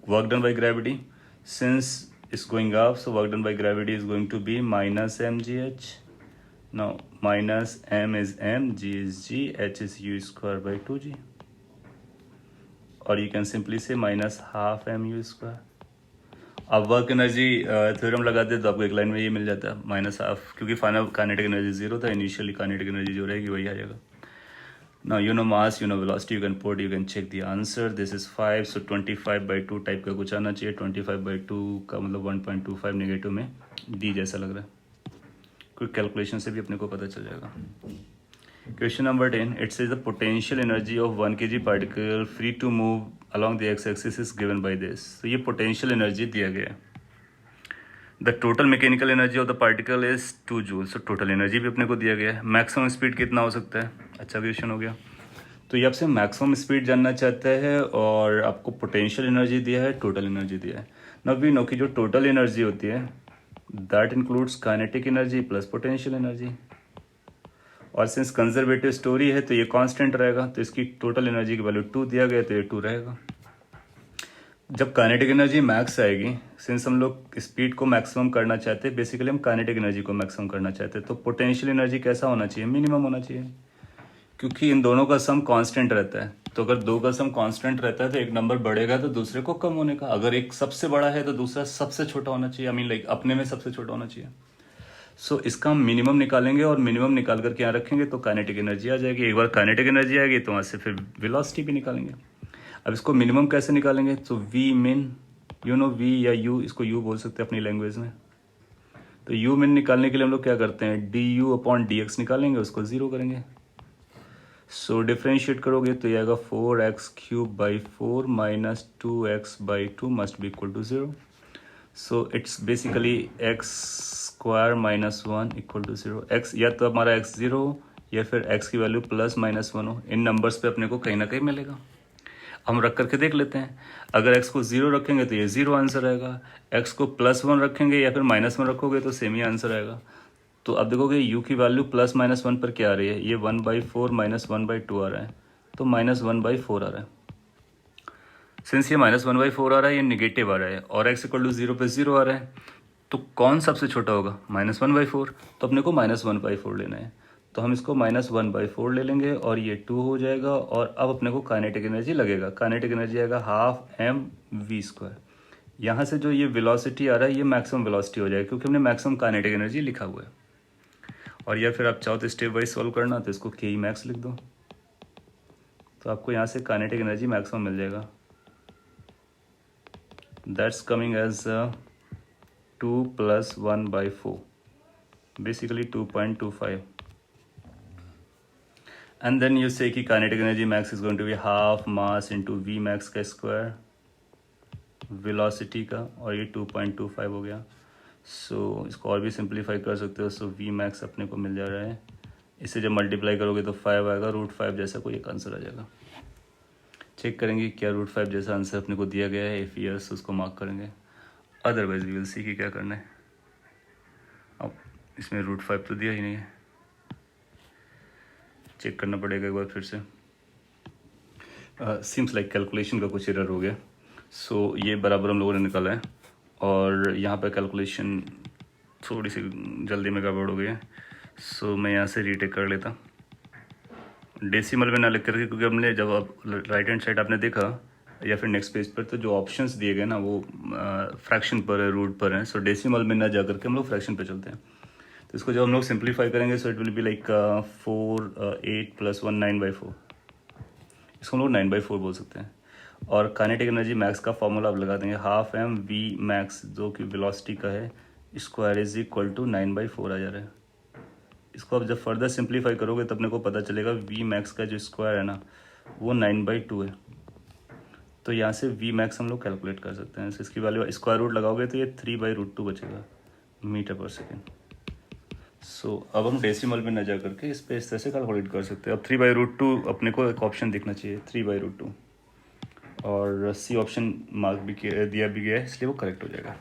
[SPEAKER 1] work done by gravity, since is going up, so work done by gravity is going to be minus mgh. Now minus m is m, g is g, h is u²/2g, और you can simply से -12 mu². आप work energy theorem लगाते तो आपको एक line में ये मिल जाता है माइनस हाफ, क्योंकि फाइनल काइनेटिक एनर्जी जीरो था, इनिशियली काइनेटिक एनर्जी जो रहेगी वही आ जाएगा. Now you know mass, you know velocity, you can put, you can check the answer. This is 5, so 25/2 type का कुछ आना चाहिए. 25/2 का मतलब 1.25 नेगेटिव में डी जैसा लग रहा है. क्विक कैलकुलेशन से भी अपने को पता चल जाएगा. Question number 10, it says the potential energy of 1 kg particle free to move along the X axis is given by this. तो ये पोटेंशियल एनर्जी दिया गया है. The total mechanical energy of the particle is 2 joule. So total energy भी अपने को दिया गया है. मैक्सिमम स्पीड कितना हो सकता है? अच्छा क्वेश्चन हो गया. तो ये आपसे मैक्सिमम स्पीड जानना चाहता है और आपको पोटेंशियल एनर्जी दिया है, टोटल एनर्जी दिया है. नाउ वी नो कि जो टोटल एनर्जी होती है that includes kinetic energy plus potential energy. और सिंस कंजर्वेटिव स्टोरी है तो ये कांस्टेंट रहेगा, तो इसकी टोटल एनर्जी की वैल्यू 2 दिया गया तो ये 2 रहेगा. जब काइनेटिक एनर्जी मैक्स आएगी, सिंस हम लोग स्पीड को मैक्सिमम करना चाहते हैं, बेसिकली हम काइनेटिक एनर्जी को मैक्सिमम करना चाहते हैं, तो पोटेंशियल एनर्जी कैसा होना चाहिए? मिनिमम होना चाहिए, क्योंकि इन दोनों का सम कांस्टेंट रहता है. तो अगर दो का सम कांस्टेंट रहता है तो एक नंबर बढ़ेगा तो दूसरे को कम होने का. अगर एक सबसे बड़ा है तो दूसरा सबसे छोटा होना चाहिए, आई मीन लाइक अपने में सबसे छोटा होना चाहिए. सो इसका हम मिनिमम निकालेंगे और मिनिमम निकाल करके यहाँ रखेंगे तो काइनेटिक एनर्जी आ जाएगी. एक बार काइनेटिक एनर्जी आएगी तो वहाँ से फिर वेलोसिटी भी निकालेंगे. अब इसको मिनिमम कैसे निकालेंगे? तो वी मिन, यू नो वी या यू, इसको यू बोल सकते हैं अपनी लैंग्वेज में. तो यू मिन निकालने के लिए हम लोग क्या करते हैं? D U upon D x निकालेंगे, उसको जीरो करेंगे. सो डिफ्रेंशिएट करोगे तो ये आएगा 4x³/4 minus 2x/2 must be equal to 0. So it's basically x² minus 1 equal to 0. x या तो हमारा x 0 हो या फिर x की वैल्यू प्लस माइनस 1 हो. इन नंबर्स पे अपने को कहीं ना कहीं मिलेगा. हम रख करके देख लेते हैं. अगर x को 0 रखेंगे तो ये 0 आंसर आएगा. x को +1 रखेंगे या फिर -1 रखोगे तो सेम ही आंसर आएगा. तो अब देखोगे u की वैल्यू +-1 पर क्या आ रही है? ये 1/4 माइनस 1/2 आ रहा है, तो -1/4 आ रहा है. सिंस ये -1/4 आ रहा है, ये निगेटिव आ रहा है और x इक्वल टू 0 पे 0 आ रहा है, तो कौन सबसे छोटा होगा? -1/4. तो अपने को -1/4 लेना है, तो हम इसको -1/4 ले लेंगे और ये 2 हो जाएगा. और अब अपने को काइनेटिक एनर्जी लगेगा. काइनेटिक एनर्जी आएगा 12mv². यहाँ से जो ये वेलोसिटी आ रहा है ये मैक्सिमम वेलोसिटी हो जाएगा, क्योंकि हमने मैक्सिमम काइनेटिक एनर्जी लिखा हुआ है. और या फिर आप चाहो तो स्टेप वाइज सॉल्व करना, तो इसको के मैक्स लिख दो, तो आपको यहाँ से काइनेटिक एनर्जी मैक्सिमम मिल जाएगा. That's coming as 2 + 1/4, basically 2.25. And then you say कि kinetic energy max is going to be half mass into V max का स्क्वायर वेलोसिटी का, और ये 2.25 हो गया. सो इसको और भी सिंप्लीफाई कर सकते हो. सो वी मैक्स अपने को मिल जा रहा है, इसे जब मल्टीप्लाई करोगे तो 5 आएगा. √5 जैसा कोई एक आंसर आ जाएगा. चेक करेंगे क्या √5 जैसा आंसर अपने को दिया गया है. इफ़ यस उसको मार्क करेंगे, अदरवाइज वी विल सी कि क्या करना है. अब इसमें √5 तो दिया ही नहीं है, चेक करना पड़ेगा एक बार फिर से. सिम्स लाइक कैलकुलेशन का कुछ एरर हो गया. सो ये बराबर हम लोगों ने निकाला है और यहाँ पर कैलकुलेशन थोड़ी सी जल्दी में गड़बड़ हो गई है. सो मैं यहाँ से रीटेक कर लेता, डेसिमल में ना लिख करके, क्योंकि हमने जब आप राइट हैंड साइड आपने देखा या फिर नेक्स्ट पेज पर, तो जो ऑप्शंस दिए गए ना वो फ्रैक्शन पर है, रूट पर है. सो डेसिमल में ना जा करके हम लोग फ्रैक्शन पे चलते हैं. तो इसको जब हम लोग सिंप्लीफाई करेंगे so it will be like 4 8 + 1 9/4. इसको हम लोग 9/4 बोल सकते हैं. और काइनेटिक एनर्जी मैक्स का फॉर्मूला आप लगा देंगे 12mv मैक्स, जो कि वेलोसिटी का है, स्क्वायर इज इक्वल टू 9/4 आ जा रहा है. इसको आप जब फर्दर सिंप्लीफाई करोगे तो अपने को पता चलेगा वी मैक्स का जो स्क्वायर है ना वो 9/2 है. तो यहाँ से वी मैक्स हम लोग कैलकुलेट कर सकते हैं. इसकी वैल्यू स्क्वायर रूट लगाओगे तो ये 3/√2 बचेगा मीटर पर सेकेंड. सो अब हम डेसिमल में न जा करके इस पे इस तरह से कैलकुलेट कर सकते हैं. अब 3/√2 अपने को एक ऑप्शन दिखना चाहिए, 3/√2, और सी ऑप्शन मार्क भी दिया भी गया है, इसलिए वो करेक्ट हो जाएगा.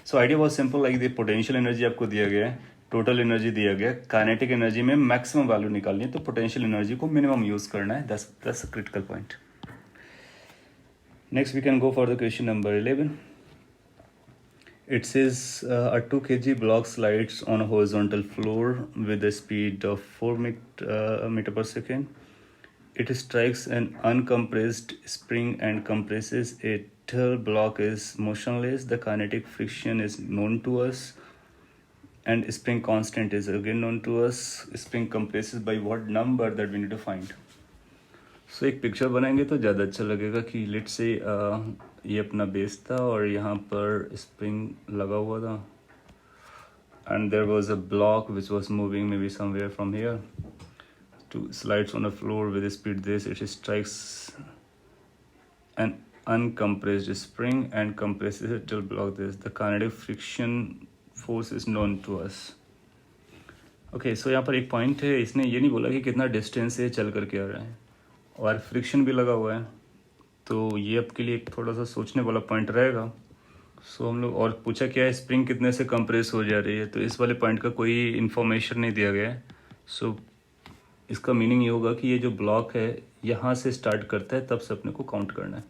[SPEAKER 1] सो आइडिया बहुत simple, like the potential energy आपको दिया गया है, टोटल एनर्जी दिया गया, काइनेटिक एनर्जी में मैक्सिमम वैल्यू निकालनी है, तो पोटेंशियल एनर्जी को मिनिमम यूज करना है. That's critical point. Next we can go for the question number 11. It says a 2 kg block slides on a horizontal floor with a speed of 4 meter per second. It strikes an uncompressed spring and compresses it metal block is motionless, the kinetic friction is known to us, and spring constant is again known to us. Spring compresses by what number, that we need to find. So एक picture बनाएंगे तो ज़्यादा अच्छा लगेगा कि let's say ये अपना base था और यहाँ पर स्प्रिंग लगा हुआ था, and there was a block which was moving maybe somewhere from here to slides on the floor with a speed this, it strikes an uncompressed spring and compresses it till block this. The kinetic friction force is known to us. Okay so यहाँ पर एक point है, इसने ये नहीं बोला कि कितना डिस्टेंस से चल करके आ रहा है, और फ्रिक्शन भी लगा हुआ है, तो ये आपके लिए एक थोड़ा सा सोचने वाला पॉइंट रहेगा. सो हम लोग, और पूछा क्या है, स्प्रिंग कितने से कंप्रेस हो जा रही है, तो इस वाले पॉइंट का कोई इन्फॉर्मेशन नहीं दिया गया है. सो इसका मीनिंग ये होगा कि ये जो ब्लॉक है यहाँ से स्टार्ट करता है, तब से अपने को काउंट करना है,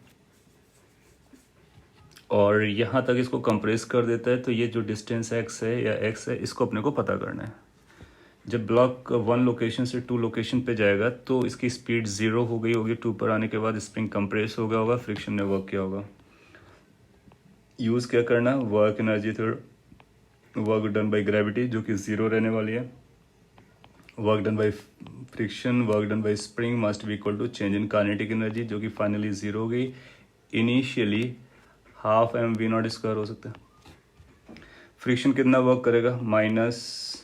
[SPEAKER 1] और यहाँ तक इसको कंप्रेस कर देता है, तो ये जो डिस्टेंस एक्स है या एक्स है, इसको अपने को पता करना है. जब ब्लॉक 1 लोकेशन से 2 लोकेशन पे जाएगा तो इसकी स्पीड 0 हो गई होगी, 2 पर आने के बाद स्प्रिंग कंप्रेस हो गया होगा, फ्रिक्शन ने वर्क किया होगा. यूज़ क्या करना, work energy theorem, work done by gravity जो कि 0 रहने वाली है, work done by friction, work done by spring must be equal to change in kinetic energy जो कि फाइनली 0 हो गई. इनिशियली हाफ mv0² हो सकता है. फ्रिक्शन कितना वर्क करेगा, minus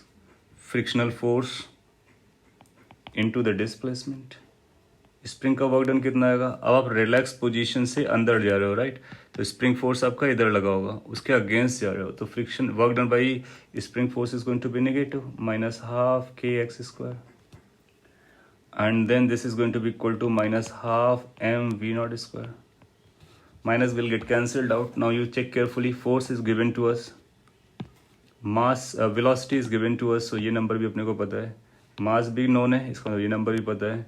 [SPEAKER 1] frictional force into the displacement. Spring का वर्क डन कितना आएगा, अब आप रिलैक्स पोजीशन से अंदर जा रहे हो राइट, तो स्प्रिंग फोर्स आपका इधर लगा होगा, उसके अगेंस्ट जा रहे हो, तो friction work done by spring force is going to be negative minus half kx², and then this is going to be equal to minus half mv0². Minus will get cancelled out. Now you check carefully, force is given to us, mass velocity is given to us, so ये नंबर भी अपने को पता है, मास भी known है, इसका ये नंबर भी पता है,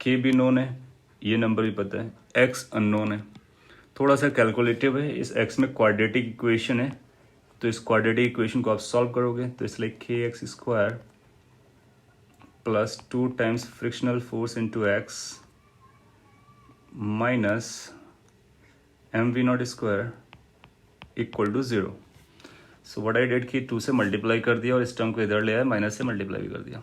[SPEAKER 1] के भी नोन है, ये नंबर भी पता है, एक्स अननोन है. थोड़ा सा कैलकुलेटिव है, इस एक्स में क्वाड्रेटिक इक्वेशन है, तो इस क्वाड्रेटिक इक्वेशन को आप सॉल्व करोगे तो इसलिए kx² plus 2 times frictional force into X minus mv0² equal to 0. So what I did कि 2 से मल्टीप्लाई कर दिया और इस टर्म को इधर ले आया, माइनस से मल्टीप्लाई भी कर दिया.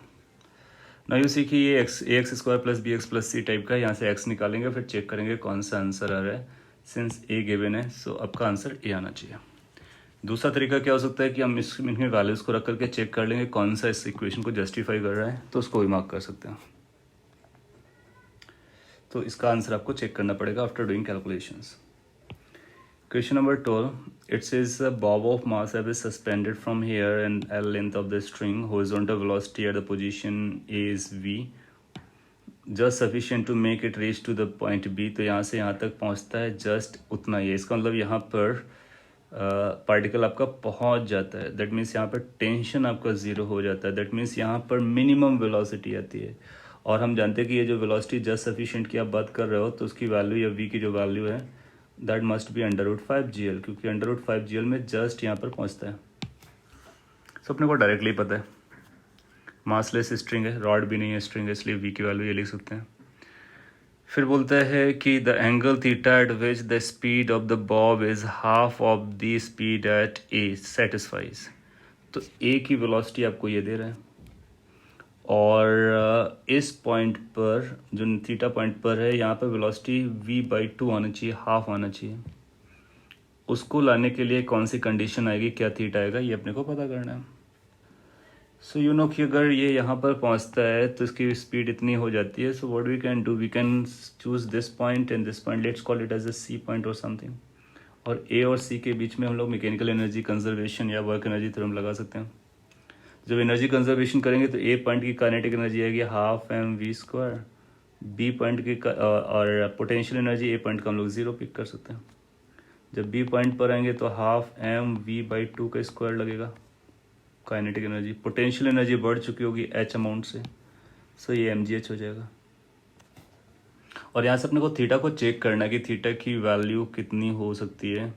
[SPEAKER 1] नाउ यू सी कि ये ax² plus bx plus C type का है, यहाँ से x निकालेंगे, फिर चेक करेंगे कौन सा आंसर आ रहा है. सिंस a गिवन है सो आपका आंसर a आना चाहिए. दूसरा तरीका क्या हो सकता है कि हम इनके वैल्यूज़ को रख करके चेक कर लेंगे कौन सा इस इक्वेशन को जस्टिफाई कर रहा है, तो उसको भी मार्क कर सकते हैं. तो इसका आंसर आपको चेक करना पड़ेगा after doing calculations. Question number 12. It says a bob of mass is suspended from here and L length of the string. Horizontal velocity at the position A is v. Just sufficient to make it reach to the point B. तो यहाँ से यहाँ तक पहुँचता है just उतना ही है. इसका मतलब यहाँ पर पार्टिकल आपका पहुँच जाता है. दैट मीन्स यहाँ पर टेंशन आपका 0 हो जाता है. दैट मीन्स यहाँ पर मिनिमम वेलोसिटी आती है. और हम जानते हैं कि ये जो वेलोसिटी जस्ट सफिशिएंट की आप बात कर रहे हो, तो उसकी वैल्यू या v की जो वैल्यू है दैट मस्ट बी √5gl, क्योंकि √5gl में जस्ट यहाँ पर पहुँचता है. सो अपने को डायरेक्टली पता है मासलेस स्ट्रिंग है, रॉड भी नहीं है, स्ट्रिंग है, इसलिए v की वैल्यू ये लिख सकते हैं. फिर बोलता है कि the angle theta eight which the speed of the Bob is half of the speed at a satisfies. तो a की वेलोसिटी आपको ये दे रहा है, और इस पॉइंट पर जो थीटा पॉइंट पर है यहाँ पर वेलोसिटी v/2 आना चाहिए, हाफ आना चाहिए. उसको लाने के लिए कौन सी कंडीशन आएगी, क्या थीटा आएगा, ये अपने को पता करना है. सो यू नो कि अगर ये यहाँ पर पहुँचता है तो इसकी स्पीड इतनी हो जाती है. So what we can do, we can choose this point and this point, let's call it as a C point और समथिंग. और ए और सी के बीच में हम लोग मैकेनिकल एनर्जी कंजर्वेशन या वर्क एनर्जी थ्योरम लगा सकते हैं. जब एनर्जी कंजर्वेशन करेंगे तो ए पॉइंट की काइनेटिक एनर्जी आएगी हाफ mv², बी पॉइंट की और पोटेंशियल एनर्जी ए पॉइंट का हम लोग 0 पिक कर सकते हैं. जब बी पॉइंट पर आएंगे तो हाफ mv/2 का स्क्वायर लगेगा काइनेटिक एनर्जी. पोटेंशियल एनर्जी बढ़ चुकी होगी h अमाउंट से, सो ये mgh हो जाएगा. और यहाँ से अपने को थीटा को चेक करना है कि थीटा की वैल्यू कितनी हो सकती है,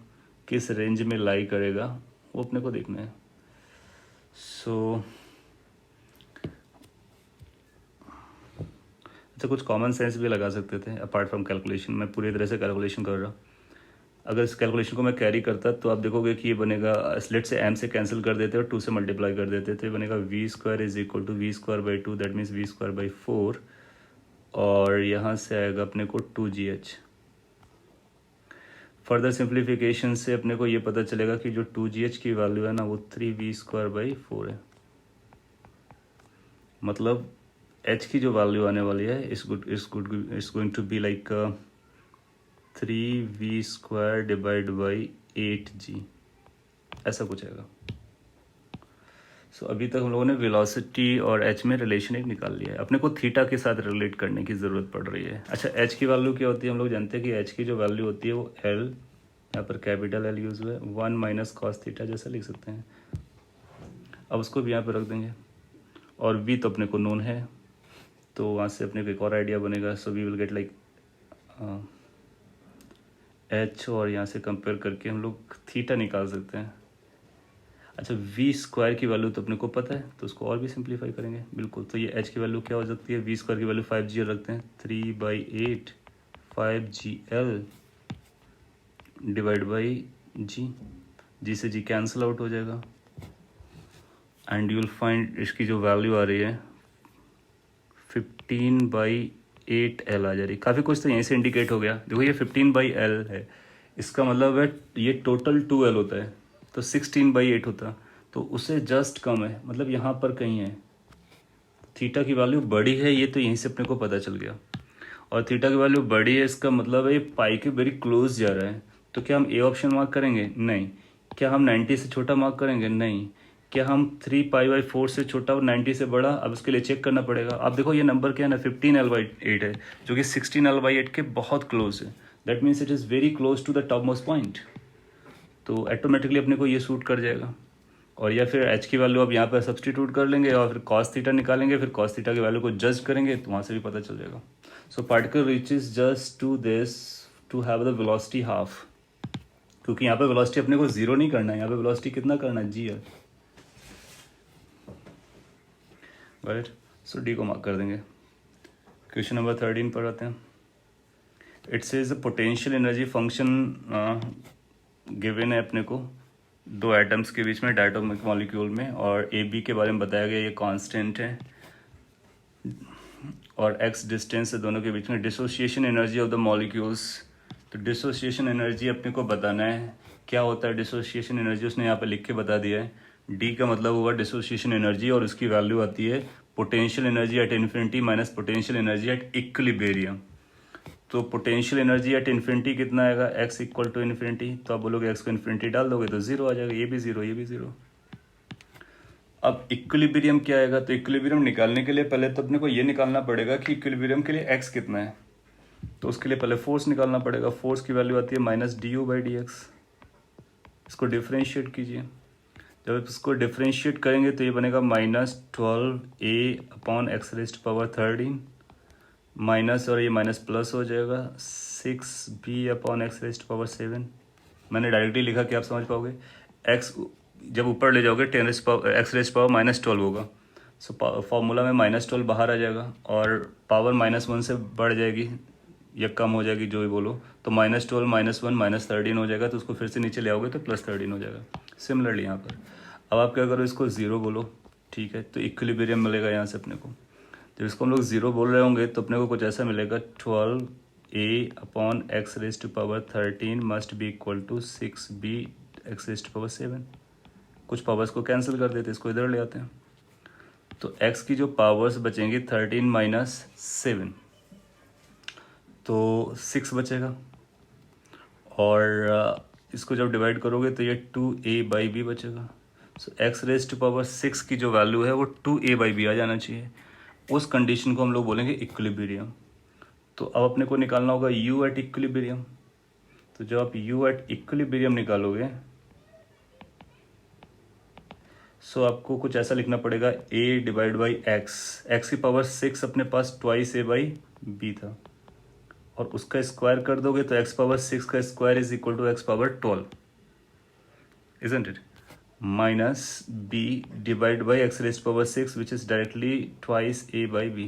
[SPEAKER 1] किस रेंज में लाई करेगा, वो अपने को देखना है. सो अच्छा, कुछ कॉमन सेंस भी लगा सकते थे अपार्ट फ्रॉम कैलकुलेशन. मैं पूरी तरह से कैलकुलेशन कर रहा हूँ. अगर इस कैलकुलेशन को मैं कैरी करता तो आप देखोगे कि ये बनेगा, लेट से m से कैंसिल कर देते और 2 से मल्टीप्लाई कर देते तो ये बनेगा V square is equal to V square by 2, that means V square by 4, और यहाँ से आएगा अपने को 2gh। फर्दर सिंप्लीफिकेशन से अपने को ये पता चलेगा कि जो 2gh की वैल्यू है ना वो 3v स्क्वायर बाई 4 है। मतलब h की जो वैल्यू आने वाली है is going to be like 3v square divide by 8g, ऐसा कुछ आएगा। सो अभी तक हम लोगों ने वेलोसिटी और h में रिलेशन एक निकाल लिया है, अपने को थीटा के साथ रिलेट करने की ज़रूरत पड़ रही है। अच्छा, h की वैल्यू क्या होती है, हम लोग जानते हैं कि h की जो वैल्यू होती है वो l, यहाँ पर कैपिटल L यूज़ हुआ है, 1 माइनस कॉस थीटा जैसा लिख सकते हैं। अब उसको भी यहाँ पर रख देंगे, और v तो अपने को नोन है, तो वहाँ से अपने को एक और आइडिया बनेगा। So we will get like h, और यहाँ से कंपेयर करके हम लोग थीटा निकाल सकते हैं। अच्छा, वी स्क्वायर की वैल्यू तो अपने को पता है, तो उसको और भी सिंप्लीफाई करेंगे बिल्कुल। तो ये h की वैल्यू क्या हो सकती है, वी स्क्वायर की वैल्यू 5gl रखते हैं, 3/8 5gl डिवाइड बाई जी से जी कैंसिल आउट हो जाएगा, एंड यू विल फाइंड इसकी जो वैल्यू आ रही है 15/8l आ जा रही। काफ़ी कुछ तो यहीं से इंडिकेट हो गया, देखो ये 15/l है, इसका मतलब है ये टोटल 2l होता है, तो 16/8 होता, तो उससे जस्ट कम है, मतलब यहाँ पर कहीं है। थीटा की वैल्यू बड़ी है, ये तो यहीं से अपने को पता चल गया, और थीटा की वैल्यू बड़ी है इसका मतलब है ये पाई के वेरी क्लोज जा रहा है। तो क्या हम ए ऑप्शन मार्क करेंगे? नहीं। क्या हम 90 से छोटा मार्क करेंगे? नहीं। क्या हम 3π/4 से छोटा और 90 से बड़ा? अब उसके लिए चेक करना पड़ेगा। आप देखो ये नंबर क्या है ना, 15l/8 है, जो कि 16l/8 के बहुत क्लोज है। That means it is very close to the top most point, तो ऑटोमेटिकली अपने को ये सूट कर जाएगा। और या फिर h की वैल्यू आप यहाँ पर सब्सटीट्यूट कर लेंगे और फिर cos थीटा निकालेंगे, फिर cos थीटा की वैल्यू को जज करेंगे तो वहाँ से भी पता चल जाएगा। So particle reaches just to this to have the velocity half, क्योंकि यहाँ पे वेलोसिटी अपने को जीरो नहीं करना है, यहाँ पे वेलोसिटी कितना करना है, g है, राइट। सो डी को मार्क कर देंगे। क्वेश्चन नंबर 13 पर आते हैं। It says potential energy function given है अपने को दो एटम्स के बीच में डायटोमिक मॉलिक्यूल में, और ए बी के बारे में बताया गया, ये कांस्टेंट है, और एक्स डिस्टेंस है दोनों के बीच में। Dissociation energy of the molecules, तो डिसोसिएशन एनर्जी अपने को बताना है क्या होता है डिसोसिएशन एनर्जी, उसने यहाँ पे लिख के बता दिया है। डी का मतलब हुआ डिसोसिएशन एनर्जी, और उसकी वैल्यू आती है potential energy at infinity minus potential energy at equilibrium. तो पोटेंशियल एनर्जी एट इन्फिनिटी कितना आएगा, x इक्वल टू इन्फिनिटी, तो आप बोलोगे x को इन्फिनिटी डाल दोगे तो जीरो आ जाएगा, ये भी जीरो, ये भी जीरो। अब इक्विलिब्रियम क्या आएगा, तो इक्विलिब्रियम निकालने के लिए पहले तो अपने को ये निकालना पड़ेगा कि इक्विलिब्रियम के लिए x कितना है, तो उसके लिए पहले फोर्स निकालना पड़ेगा। फोर्स की वैल्यू आती है -du/dx। इसको डिफ्रेंशिएट कीजिए, जब इसको डिफ्रेंशिएट करेंगे तो ये बनेगा -12a/x⁻13 माइनस, और ये माइनस प्लस हो जाएगा 6b/x⁻7। मैंने डायरेक्टली लिखा कि आप समझ पाओगे। x जब ऊपर ले जाओगे x⁻12 होगा, सो फॉर्मूला में -12 बाहर आ जाएगा, और पावर -1 से बढ़ जाएगी या कम हो जाएगी, जो भी बोलो, तो -12 -1 -13 हो जाएगा, तो उसको फिर से नीचे ले आओगे तो +13 हो जाएगा। सिमिलरली यहाँ पर अब आप क्या करो, इसको ज़ीरो बोलो, ठीक है, तो इक्विलिब्रियम मिलेगा यहाँ से अपने को। जब इसको हम लोग ज़ीरो बोल रहे होंगे तो अपने को कुछ ऐसा मिलेगा, 12a/x⁻13 must be equal to 6b/x⁻7। कुछ पावर्स को कैंसिल कर देते, इसको इधर ले आते हैं, तो x की जो पावर्स बचेंगी 13 माइनस 7, तो 6 बचेगा, और इसको जब डिवाइड करोगे तो ये 2a/b बचेगा। सो x⁻6 की जो वैल्यू है वो 2a/b आ जाना चाहिए। उस कंडीशन को हम लोग बोलेंगे इक्विलिब्रियम। तो अब अपने को निकालना होगा u एट इक्विलिब्रियम। तो जब आप u एट इक्विलिब्रियम निकालोगे, सो आपको कुछ ऐसा लिखना पड़ेगा a/x। x की पावर 6 अपने पास ट्वाइस a/b था, और उसका स्क्वायर कर दोगे तो x⁻6 का square is equal to x⁻12, isn't it? Minus b divided by x⁻6, which is directly twice a/b.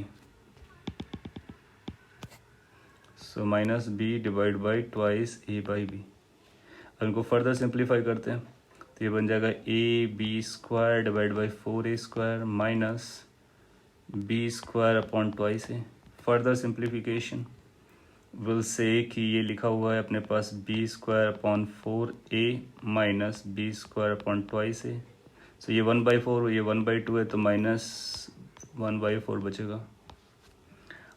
[SPEAKER 1] So minus b divided by twice a/b. अब इनको फर्दर सिंप्लीफाई करते हैं तो ये बन जाएगा AB² divide by 4A² minus B² upon twice A. Further simplification will say कि ये लिखा हुआ है अपने पास B² upon 4A minus B² upon twice A. So ये 1/4, ये 1/2 है तो माइनस 1/4 बचेगा।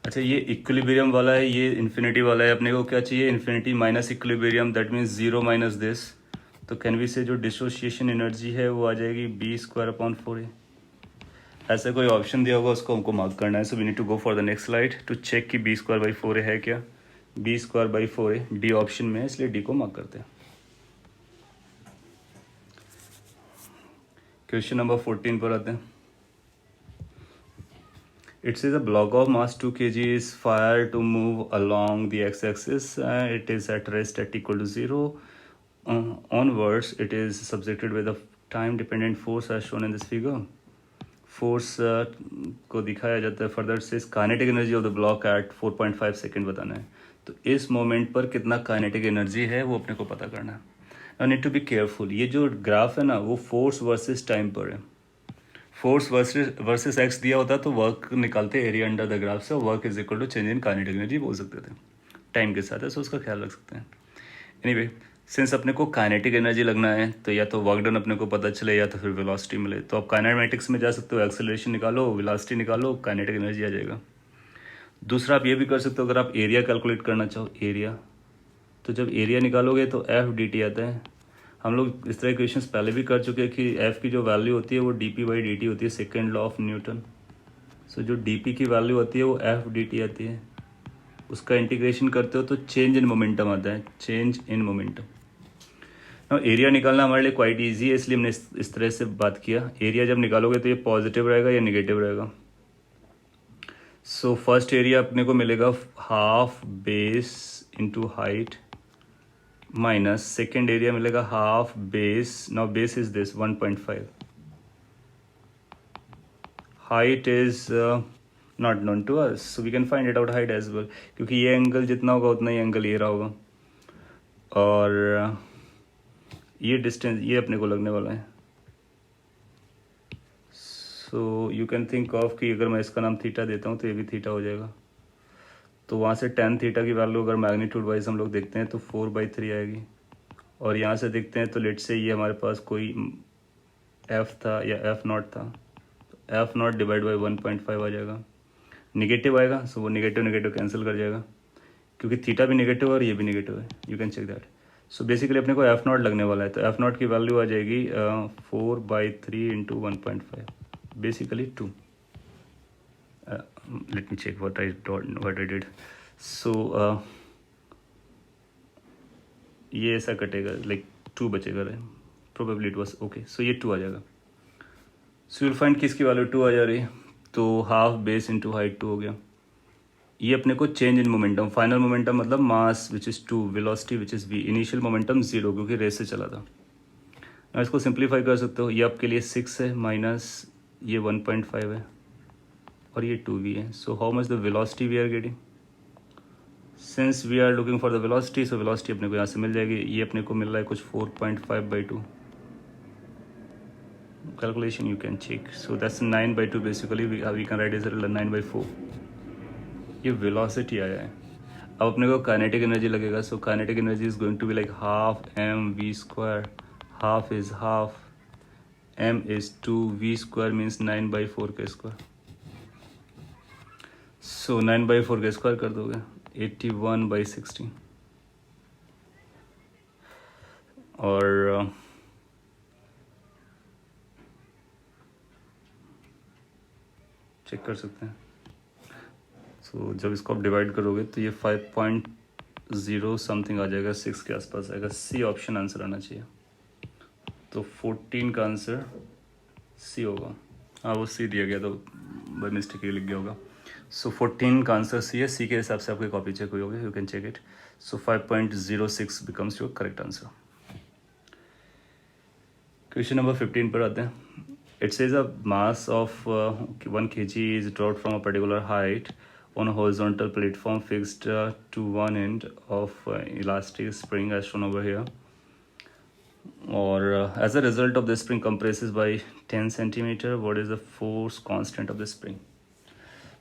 [SPEAKER 1] अच्छा, ये इक्विलिब्रियम वाला है, ये इन्फिनिटी वाला है। अपने को क्या चाहिए? Infinity minus equilibrium, that means 0 minus this. तो कैन वी से जो डिसोसिएशन एनर्जी है वो आ जाएगी B² अपॉन 4A। ऐसा कोई ऑप्शन दिया होगा उसको हमको मार्क करना है। So we need to go for the next slide to check कि B²/4A है क्या। B²/4A डी ऑप्शन में है, इसलिए डी को मार्क करते हैं। क्वेश्चन नंबर 14 पर आते हैं। It says a block of mass 2 kg is fired to move along the x-axis. It is at rest at equal to 0. Onwards, it is subjected with a time-dependent force as shown in this figure. Force को दिखाया जाता है further से kinetic energy of the block at 4.5 second बताना है। तो इस moment पर कितना काइनेटिक एनर्जी है वो अपने को पता करना है। I need to be careful. ये जो ग्राफ है ना वो फोर्स वर्सेस टाइम पर है। फोर्स वर्सेस एक्स दिया होता तो वर्क निकालते एरिया अंडर द ग्राफ से, work is equal to change in kinetic energy बोल सकते थे। टाइम के साथ है, सो उसका ख्याल रख सकते हैं। एनीवे, सिंस अपने को काइनेटिक एनर्जी लगना है तो या तो वर्क डन अपने को पता चले या तो फिर वेलोसिटी मिले। तो आप काइनेमेटिक्स में जा सकते हो, एक्सेलरेशन निकालो, वेलोसिटी निकालो, काइनेटिक एनर्जी आ जाएगा। दूसरा आप ये भी कर सकते हो, अगर आप एरिया कैलकुलेट करना चाहो, एरिया, तो जब एरिया निकालोगे तो F/dt आता है। हम लोग इस तरह क्वेश्चंस पहले भी कर चुके हैं कि F की जो वैल्यू होती है वो dp/dt होती है, सेकेंड लॉ ऑफ न्यूटन। सो जो dp की वैल्यू होती है वो F/dt आती है। उसका इंटीग्रेशन करते हो तो चेंज इन मोमेंटम आता है, चेंज इन मोमेंटम। एरिया निकालना हमारे लिए क्वाइट ईजी है, इसलिए हमने इस तरह से बात किया। एरिया जब निकालोगे तो ये पॉजिटिव रहेगा या निगेटिव रहेगा। सो फर्स्ट एरिया अपने को मिलेगा half base into height minus second area मिलेगा half base, now base is this 1.5, height is not known to us, so we can find it out height as well, क्योंकि ये angle जितना होगा उतना ही angle ये रहा होगा और ये डिस्टेंस ये अपने को लगने वाला है। So you can think of कि अगर मैं इसका नाम थीटा देता हूँ तो ये भी थीटा हो जाएगा। तो वहाँ से tan थीटा की वैल्यू अगर मैग्नीट्यूड वाइज हम लोग देखते हैं तो 4/3 आएगी। और यहाँ से देखते हैं तो लेट से ये हमारे पास कोई f था या f0 था, तो f0 डिवाइड बाई 1.5 आ जाएगा। निगेटिव आएगा, सो वो निगेटिव निगेटिव कैंसिल कर जाएगा, क्योंकि थीटा भी निगेटिव है और ये भी निगेटिव है। You can check that. So basically अपने को f0 लगने वाला है, तो f0 की वैल्यू आ जाएगी 4/3 into 1.5, basically 2। let me check what I did. So ये ऐसा कटेगा, लाइक 2 बचेगा, प्रोबेबली इट वाज ओके। सो ये 2 आ जाएगा। सो यूल फाइंड किसकी वैल्यू 2 आ जा रही है, तो हाफ बेस इंटू हाइट 2 हो गया। ये अपने को change in momentum, final momentum मतलब mass which is 2, velocity which is v, initial momentum 0 क्योंकि रेस से चला था। मैं इसको सिंप्लीफाई कर सकते हो, ये आपके लिए 6 है माइनस ये 1.5 है और ये 2v है। So how much the velocity we are getting, since we are looking for the velocity, so velocity अपने को यहाँ से मिल जाएगी। ये अपने को मिल रहा है कुछ 4.5/2, calculation you can check. So that's 9/2 basically, we can write is 9/4। ये वेलोसिटी आया है। अब अपने को काइनेटिक एनर्जी लगेगा। So kinetic energy is going to be like half mv², half is half, m is 2, v² means 9/4 का square. सो 9/4 का square कर दोगे 81/16 और चेक कर सकते हैं। सो जब इसको आप डिवाइड करोगे तो ये 5.0 समथिंग आ जाएगा, 6 के आसपास आएगा। सी ऑप्शन आंसर आना चाहिए। तो 14 का आंसर सी होगा। हाँ वो सी दिया गया तो बाई मिस्टेक लिख गया होगा। सो 14 का आंसर सी है। सी के हिसाब से आपकी कॉपी चेक हुई होगी, you can check it. So 5.06 becomes your correct answer. Question number 15 पर आते हैं। It says a mass of 1 kg is dropped from a particular height on a horizontal platform fixed to one end of elastic spring as shown over here. और as a result of the spring compresses by 10 centimetre, what is the force constant of the spring.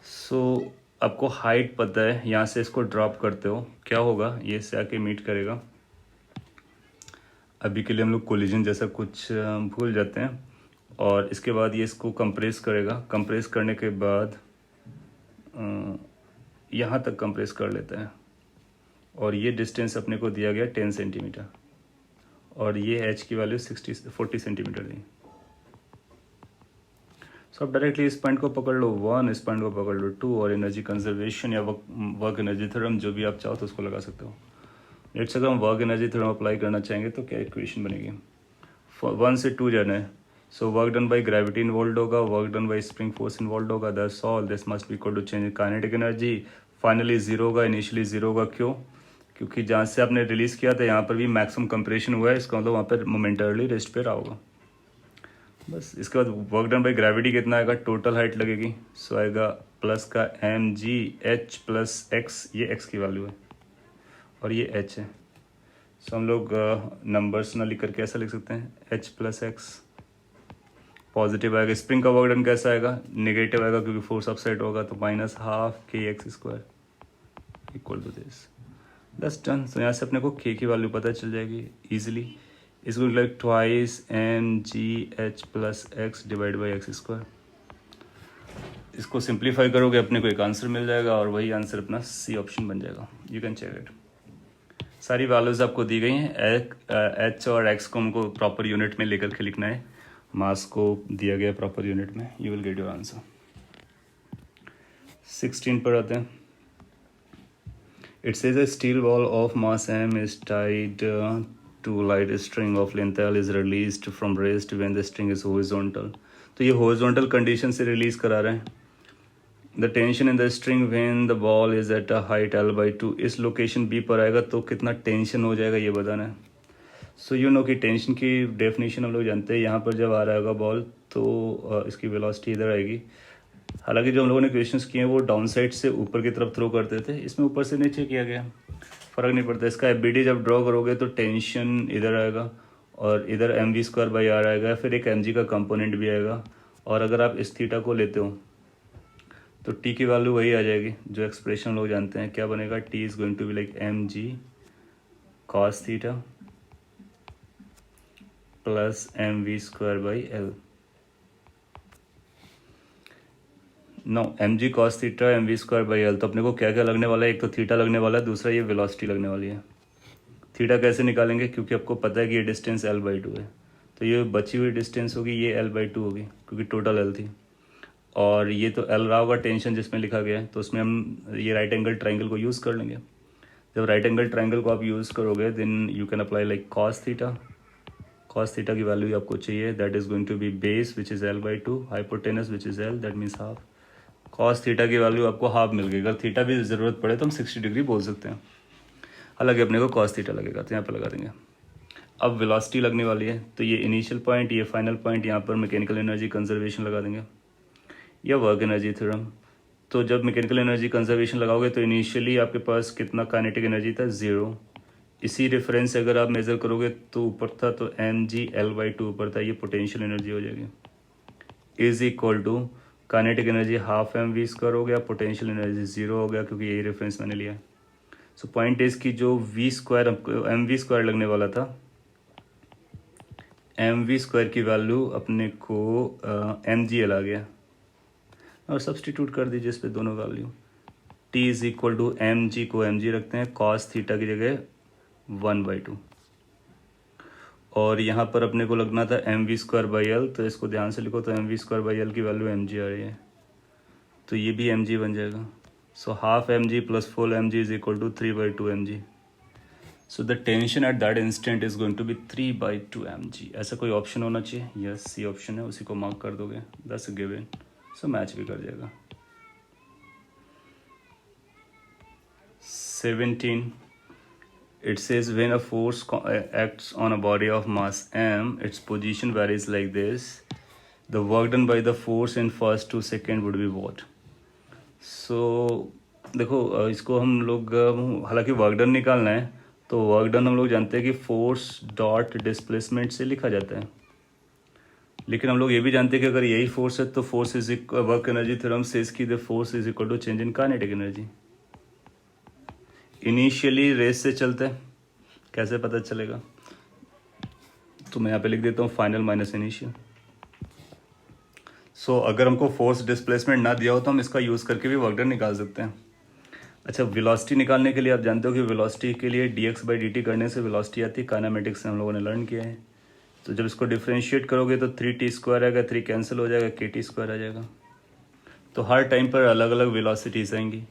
[SPEAKER 1] So आपको height पता है, यहाँ से इसको drop करते हो क्या होगा, ये इससे आके मीट करेगा। अभी के लिए हम लोग कोलिजन जैसा कुछ भूल जाते हैं। और इसके बाद ये इसको कंप्रेस करेगा, कंप्रेस करने के बाद यहाँ तक कंप्रेस कर लेता है। और ये डिस्टेंस अपने को दिया गया 10 सेंटीमीटर, और ये एच की वैल्यू 40 सेंटीमीटर दी। सो आप डायरेक्टली इस पॉइंट को पकड़ लो 1, इस पॉइंट को पकड़ लो 2, और एनर्जी कंजर्वेशन या वर्क एनर्जी थ्योरम जो भी आप चाहो तो उसको लगा सकते हो। लेट्स अगर हम वर्क एनर्जी थ्योरम अप्लाई करना चाहेंगे तो क्या इक्वेशन बनेगी, 1 से 2 जाना है। So work done by gravity involve होगा, work done by spring force involve होगा, that's all. This must be equal to change kinetic energy. Finally zero होगा, इनिशियली जीरो होगा। क्यों? क्योंकि जहाँ से आपने रिलीज किया था यहाँ पर भी मैक्सिमम कंप्रेशन हुआ है, इसका मतलब वहाँ पर मोमेंटरली रेस्ट पे रहा होगा। बस इसके बाद वर्क डन बाई ग्रेविटी कितना आएगा, टोटल हाइट लगेगी, सो आएगा प्लस का M G H plus X, ये एक्स की वैल्यू है और ये एच है। सो हम लोग नंबर्स ना लिख करके ऐसा लिख सकते हैं, एच प्लस एक्स। पॉजिटिव आएगा, स्प्रिंग का वर्क डन कैसा आएगा, नेगेटिव आएगा क्योंकि फोर्स अपसाइड होगा, तो माइनस हाफ के X square equal to this. दस डन। तो यहाँ से अपने को के की वैल्यू पता चल जाएगी इजीली। इसको like twice M G H plus X divide by X square. इसको सिंप्लीफाई करोगे अपने को एक आंसर मिल जाएगा, और वही आंसर अपना सी ऑप्शन बन जाएगा। You can check it. सारी वैल्यूज आपको दी गई हैं, एच और एक्स को हमको प्रॉपर यूनिट में लेकर के लिखना है, मास को दिया गया प्रॉपर यूनिट में। You will get your answer. 16 पर आते हैं। It says a steel ball of mass m is tied to light string of length L is released from rest when the string is horizontal. तो ये horizontal condition से release करा रहे हैं। The tension in the string when the ball is at a height L by 2, इस location B पर आएगा तो कितना टेंशन हो जाएगा ये बताना है। सो यू नो कि टेंशन की डेफिनेशन हम लोग जानते हैं, यहाँ पर जब आ रहा होगा बॉल तो इसकी वेलोसिटी इधर आएगी। हालांकि जो हम लोगों ने क्वेश्चंस किए हैं वो डाउन साइड से ऊपर की तरफ थ्रो करते थे, इसमें ऊपर से नीचे किया गया, फ़र्क नहीं पड़ता। इसका एफ जब ड्रॉ करोगे तो टेंशन इधर आएगा और इधर M V square by R आएगा, फिर एक एम जी का कंपोनेंट भी आएगा। और अगर आप इस थीटा को लेते हो तो टी की वैल्यू वही आ जाएगी जो एक्सप्रेशन लोग जानते हैं। क्या बनेगा, T is going to be like M G cos theta plus M V square by L. No, M G cos theta M V square by L. तो अपने को क्या क्या लगने वाला है, एक तो थीटा लगने वाला है, दूसरा ये वेलोसिटी लगने वाली है। थीटा कैसे निकालेंगे, क्योंकि आपको पता है कि ये डिस्टेंस एल बाई 2 है, तो ये बची हुई डिस्टेंस होगी ये एल बाई 2 होगी क्योंकि टोटल एल थी। और ये तो एल रहा होगा टेंशन जिसमें लिखा गया है, तो उसमें हम ये राइट एंगल ट्राइंगल को यूज़ कर लेंगे। जब राइट एंगल ट्राइंगल को आप यूज़ करोगे then you can apply like cos theta. Cos theta की वैल्यू आपको चाहिए, that is going to be base which is L by 2, hypotenuse which is L, that means half. Cos theta की value आपको half मिल गई। अगर theta भी ज़रूरत पड़े तो हम 60 डिग्री बोल सकते हैं, हालांकि अपने को कॉस थीटा लगेगा तो यहाँ पर लगा देंगे। अब वेलोसिटी लगने वाली है, तो ये इनिशियल पॉइंट, ये फाइनल पॉइंट, यहाँ पर मैकेनिकल एनर्जी कंजर्वेशन लगा देंगे या वर्क एनर्जी थ्योरम। तो जब मैकेनिकल एनर्जी कंजर्वेशन लगाओगे तो इनिशियली आपके पास कितना काइनेटिक एनर्जी था, 0। इसी रेफरेंस से अगर आप मेज़र करोगे तो ऊपर था तो एम जी एल बाई 2 ऊपर था, ये पोटेंशियल एनर्जी हो जाएगी, is equal to kinetic energy half M V square हो गया, पोटेंशियल एनर्जी 0 हो गया क्योंकि यही रेफरेंस मैंने लिया। सो पॉइंट इज की जो V square M V square लगने वाला था, एम वी स्क्वायर की वैल्यू अपने को एम जी एल आ गया, और सब्सटीट्यूट कर दीजिए इस पर दोनों value. T is equal to M G को एम जी रखते हैं, कॉस थीटा की जगह 1/2, और यहाँ पर अपने को लगना था M V square by L, तो इसको ध्यान से लिखो, तो M V square by L की वैल्यू एम जी आ रही है, तो ये भी एम जी बन जाएगा। So half M G plus full M G is equal to 3/2 M G. So the tension at that instant is going to be 3/2 M G. ऐसा कोई ऑप्शन होना चाहिए, यस सी ऑप्शन है, उसी को mark कर दोगे, दैट्स गिवन। सो मैच भी कर जाएगा। 17, it says when a force acts on a body of mass m, its position varies like this. The work done by the force in first 2 seconds would be what? So देखो इसको हम लोग हालांकि work done निकालना है, तो work done हम लोग जानते हैं कि फोर्स डॉट डिस्प्लेसमेंट से लिखा जाता है, लेकिन हम लोग ये भी जानते हैं कि अगर यही फोर्स है तो force is work energy theorem says की the force is equal to change in kinetic energy. Initially rest से चलते हैं, कैसे पता चलेगा, तो मैं यहाँ पे लिख देता हूँ फाइनल माइनस इनिशियल। सो अगर हमको फोर्स डिस्प्लेसमेंट ना दिया हो तो हम इसका यूज़ करके भी वर्क डन निकाल सकते हैं। अच्छा, वेलोसिटी निकालने के लिए आप जानते हो कि वेलोसिटी के लिए dx/dt करने से वेलोसिटी आती है, काइनेमेटिक्स से हम लोगों ने लर्न किया है। तो जब इसको डिफ्रेंशिएट करोगे तो 3t² आएगा, 3 कैंसिल हो जाएगा, kt² आ जाएगा। तो हर टाइम पर अलग अलग वेलोसिटीज आएंगी।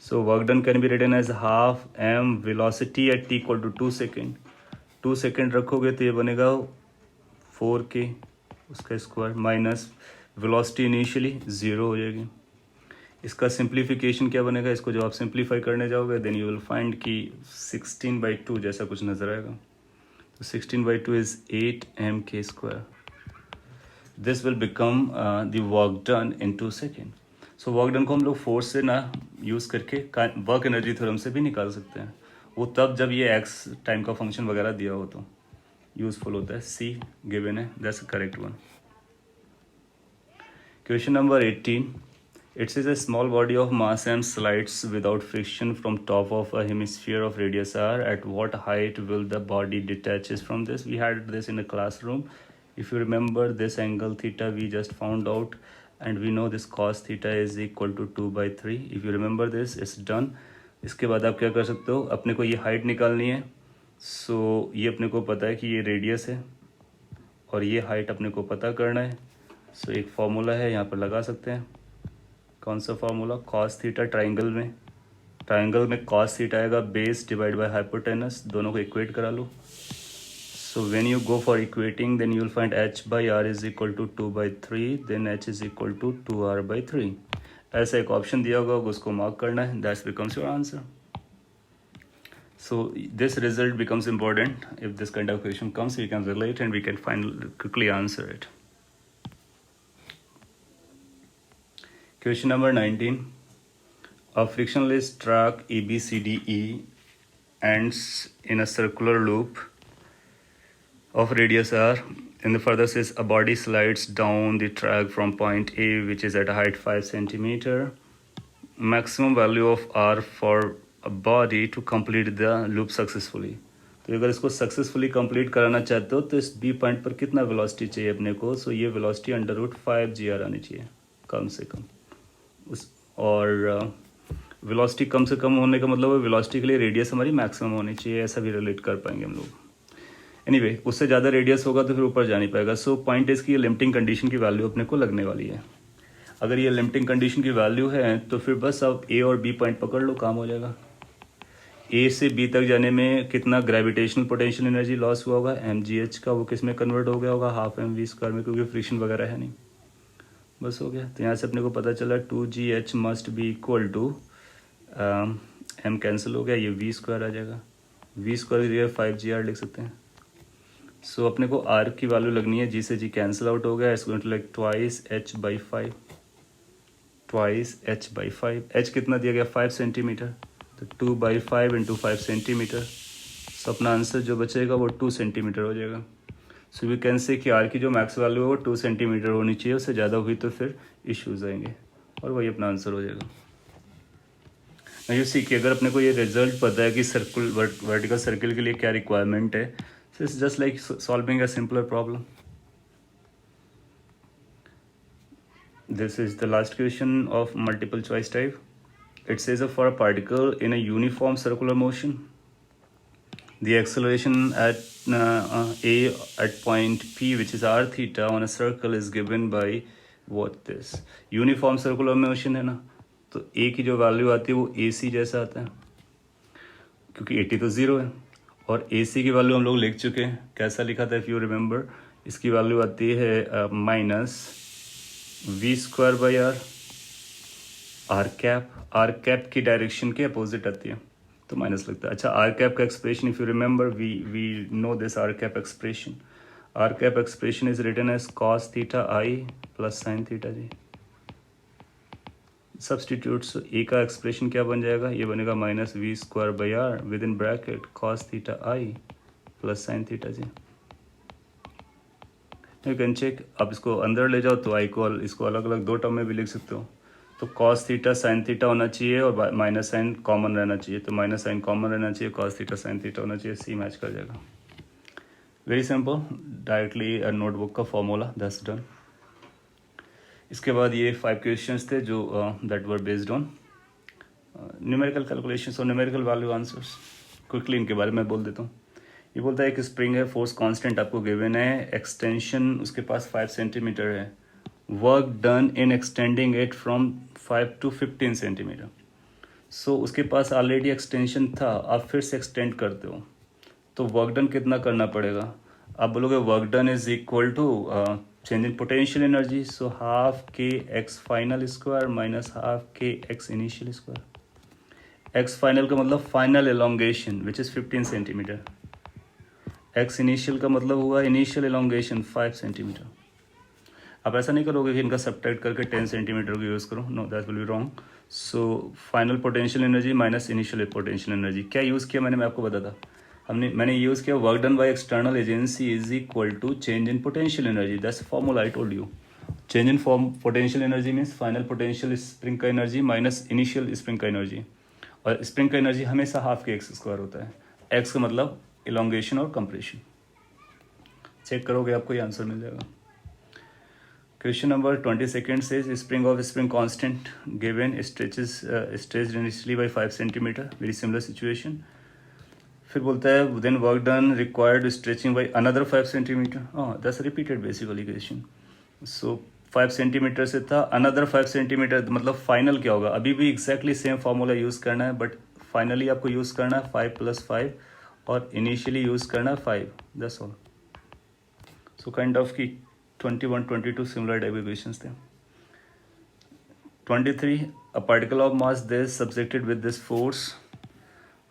[SPEAKER 1] So work done can be written as half m velocity at t equal to 2 second. 2 second रखोगे तो ये बनेगा 4k उसका स्क्वायर माइनस वेलोसिटी इनिशियली 0 हो जाएगी। इसका सिंप्लीफिकेशन क्या बनेगा, इसको जब आप सिंप्लीफाई करने जाओगे देन यू विल फाइंड कि 16/2 जैसा कुछ नजर आएगा। तो 16/2 is 8mk²। This will become the work done in 2 second. So work done को हम लोग फोर्स से ना यूज़ करके वर्क एनर्जी थ्योरम से भी निकाल सकते हैं। वो तब जब ये एक्स टाइम का फंक्शन वगैरह दिया हो तो यूजफुल होता है। सी गिवन है, that's correct one. Question number 18. It says a small body of mass m slides without friction from top of a hemisphere of radius r. At what height will the body detaches from this? We had this in a classroom. If you remember this angle theta we just found out, and we know this cos theta is equal to 2/3. If you remember this, it's done. इसके बाद आप क्या कर सकते हो, अपने को ये हाइट निकालनी है। सो ये अपने को पता है कि ये रेडियस है और ये हाइट अपने को पता करना है। सो एक फार्मूला है यहाँ पर लगा सकते हैं। कौन सा फार्मूला, कॉस थीटा ट्राइंगल में कॉस थीटा आएगा बेस डिवाइड बाय हाइपोटेनस, दोनों को इक्वेट करा लो। So when you go for equating then you will find h/r is equal to 2/3, then h is equal to 2r/3। ऐसा एक option दिया होगा, उसको मार्क करना है, that becomes your answer. So this result becomes important. If this kind of question comes, we can relate and we can quickly answer it. Question number 19. A frictionless track ABCDE ends in a circular loop of radius r. In the further says a body slides down the track from point A, which is at a height 5 centimeter. Maximum value of r for a body to complete the loop successfully. तो अगर इसको successfully complete कराना चाहते हो तो इस B point पर कितना वेलोसिटी चाहिए अपने को। सो ये वेलोसिटी √5 आनी चाहिए कम से कम उस, और वेलोसिटी कम से कम होने का मतलब है वेलोसिटी के लिए रेडियस हमारी मैक्सिमम होनी चाहिए, ऐसा भी रिलेट कर पाएंगे हम लोग। एनीवे उससे ज़्यादा रेडियस होगा तो फिर ऊपर जा नहीं पाएगा। सो पॉइंट इसकी लिमिटिंग कंडीशन की वैल्यू अपने को लगने वाली है। अगर ये लिमिटिंग कंडीशन की वैल्यू है तो फिर बस आप ए और बी पॉइंट पकड़ लो, काम हो जाएगा। ए से बी तक जाने में कितना ग्रेविटेशनल पोटेंशियल एनर्जी लॉस हुआ होगा mgh का, वो किस में कन्वर्ट हो गया होगा, हाफ mv² में, क्योंकि फ्रिक्शन वगैरह है नहीं। बस हो गया। तो यहाँ से अपने को पता चला 2gh must be equal to m cancel हो गया, ये v² आ जाएगा, v² की जगह 5gr लिख सकते हैं। सो अपने को r की वैल्यू लगनी है, g से g कैंसिल आउट हो गया, इसको like twice h/5, twice h/5। h कितना दिया गया 5 सेंटीमीटर, तो 2/5 इंटू 5 सेंटीमीटर। सो अपना आंसर जो बचेगा वो 2 सेंटीमीटर हो जाएगा। सो वी कैन से कि आर की जो मैक्स वैल्यू है वो 2 सेंटीमीटर होनी चाहिए, उससे ज़्यादा हुई तो फिर इश्यूज आएंगे और वही अपना आंसर हो जाएगा। ना यू सी कि अगर अपने को ये रिजल्ट पता है कि सर्कुल वर्टिकल सर्किल के लिए क्या रिक्वायरमेंट है, so it's just like solving a simpler problem. This is the last question of multiple choice type. It says for a particle in a uniform circular motion, the acceleration at A at point P, which is r theta on a circle, is given by what this? Uniform circular motion है ना, तो A की जो value आती है वो AC जैसा आता है, क्योंकि 80 तो 0 है, और AC की वैल्यू हम लोग लिख चुके हैं। कैसा लिखा था, इफ़ यू रिमेंबर, इसकी वैल्यू आती है माइनस v²/r। आर कैप की डायरेक्शन के अपोजिट आती है तो माइनस लगता है। अच्छा, आर कैप का expression, if you remember, we know this R cap expression. R cap expression is written as cos θi plus sin θ j. Substitute, so A का एक्सप्रेशन क्या बन जाएगा, ये बनेगा -v²/r with in bracket cos theta i plus sine theta G. You can check, आप इसको अंदर ले जाओ तो आई को इसको अलग अलग दो टर्म में भी लिख सकते हो। तो cos थीटा साइन थीटा होना चाहिए और माइनस साइन कॉमन रहना चाहिए, तो माइनस साइन कॉमन रहना चाहिए, cos थीटा साइन थीटा होना चाहिए, सी मैच कर जाएगा। वेरी सिंपल, डायरेक्टली नोटबुक का फॉर्मूला, दैट्स डन। इसके बाद ये 5 क्वेश्चंस थे जो that were based on numerical calculations और न्यूमेरिकल वैल्यू आंसर्स। क्विकली इनके बारे में बोल देता हूँ। ये बोलता है एक स्प्रिंग है, फोर्स कांस्टेंट आपको गिवन है, एक्सटेंशन उसके पास 5 सेंटीमीटर है, work done in extending it from 5 to 15 centimetre. So उसके पास ऑलरेडी एक्सटेंशन था, आप फिर से एक्सटेंड करते हो तो वर्क डन कितना करना पड़ेगा, आप बोलोगे work done is equal to change in potential energy, so half के x final square minus half के x initial square. X final का मतलब final elongation which is 15 centimetre, x initial का मतलब हुआ इनिशियल एलोंगेशन 5 सेंटीमीटर। आप ऐसा नहीं करोगे कि इनका सब्ट्रैक्ट करके 10 सेंटीमीटर को यूज़ करो, no that will be wrong. So final potential energy minus initial potential energy, क्या यूज़ किया मैंने, मैं आपको बता था, मैंने यूज़ किया work done by external agency is equal to change in potential energy, that's formula I told you. Change in potential energy means final potential spring का एनर्जी माइनस इनिशियल स्प्रिंग का एनर्जी, और spring का energy हमेशा half के X square होता है, x का मतलब इलोंगेशन और कंप्रेशन। चेक करोगे आपको ये आंसर मिल जाएगा। Question number 22 says spring of spring constant given stretches stretched initially by 5 centimeter, very similar situation। फिर बोलता है then work done required stretching by another 5 centimeter, that's repeated basically question। so 5 centimeter से था another 5 centimeter, मतलब final क्या होगा, अभी भी exactly सेम फार्मूला यूज़ करना है, बट फाइनली आपको यूज़ करना है 5 + 5 और इनिशियली यूज़ करना है 5, that's all. So kind of की 21, 22 similar deviations थे। 23, a particle of mass this subjected with this force,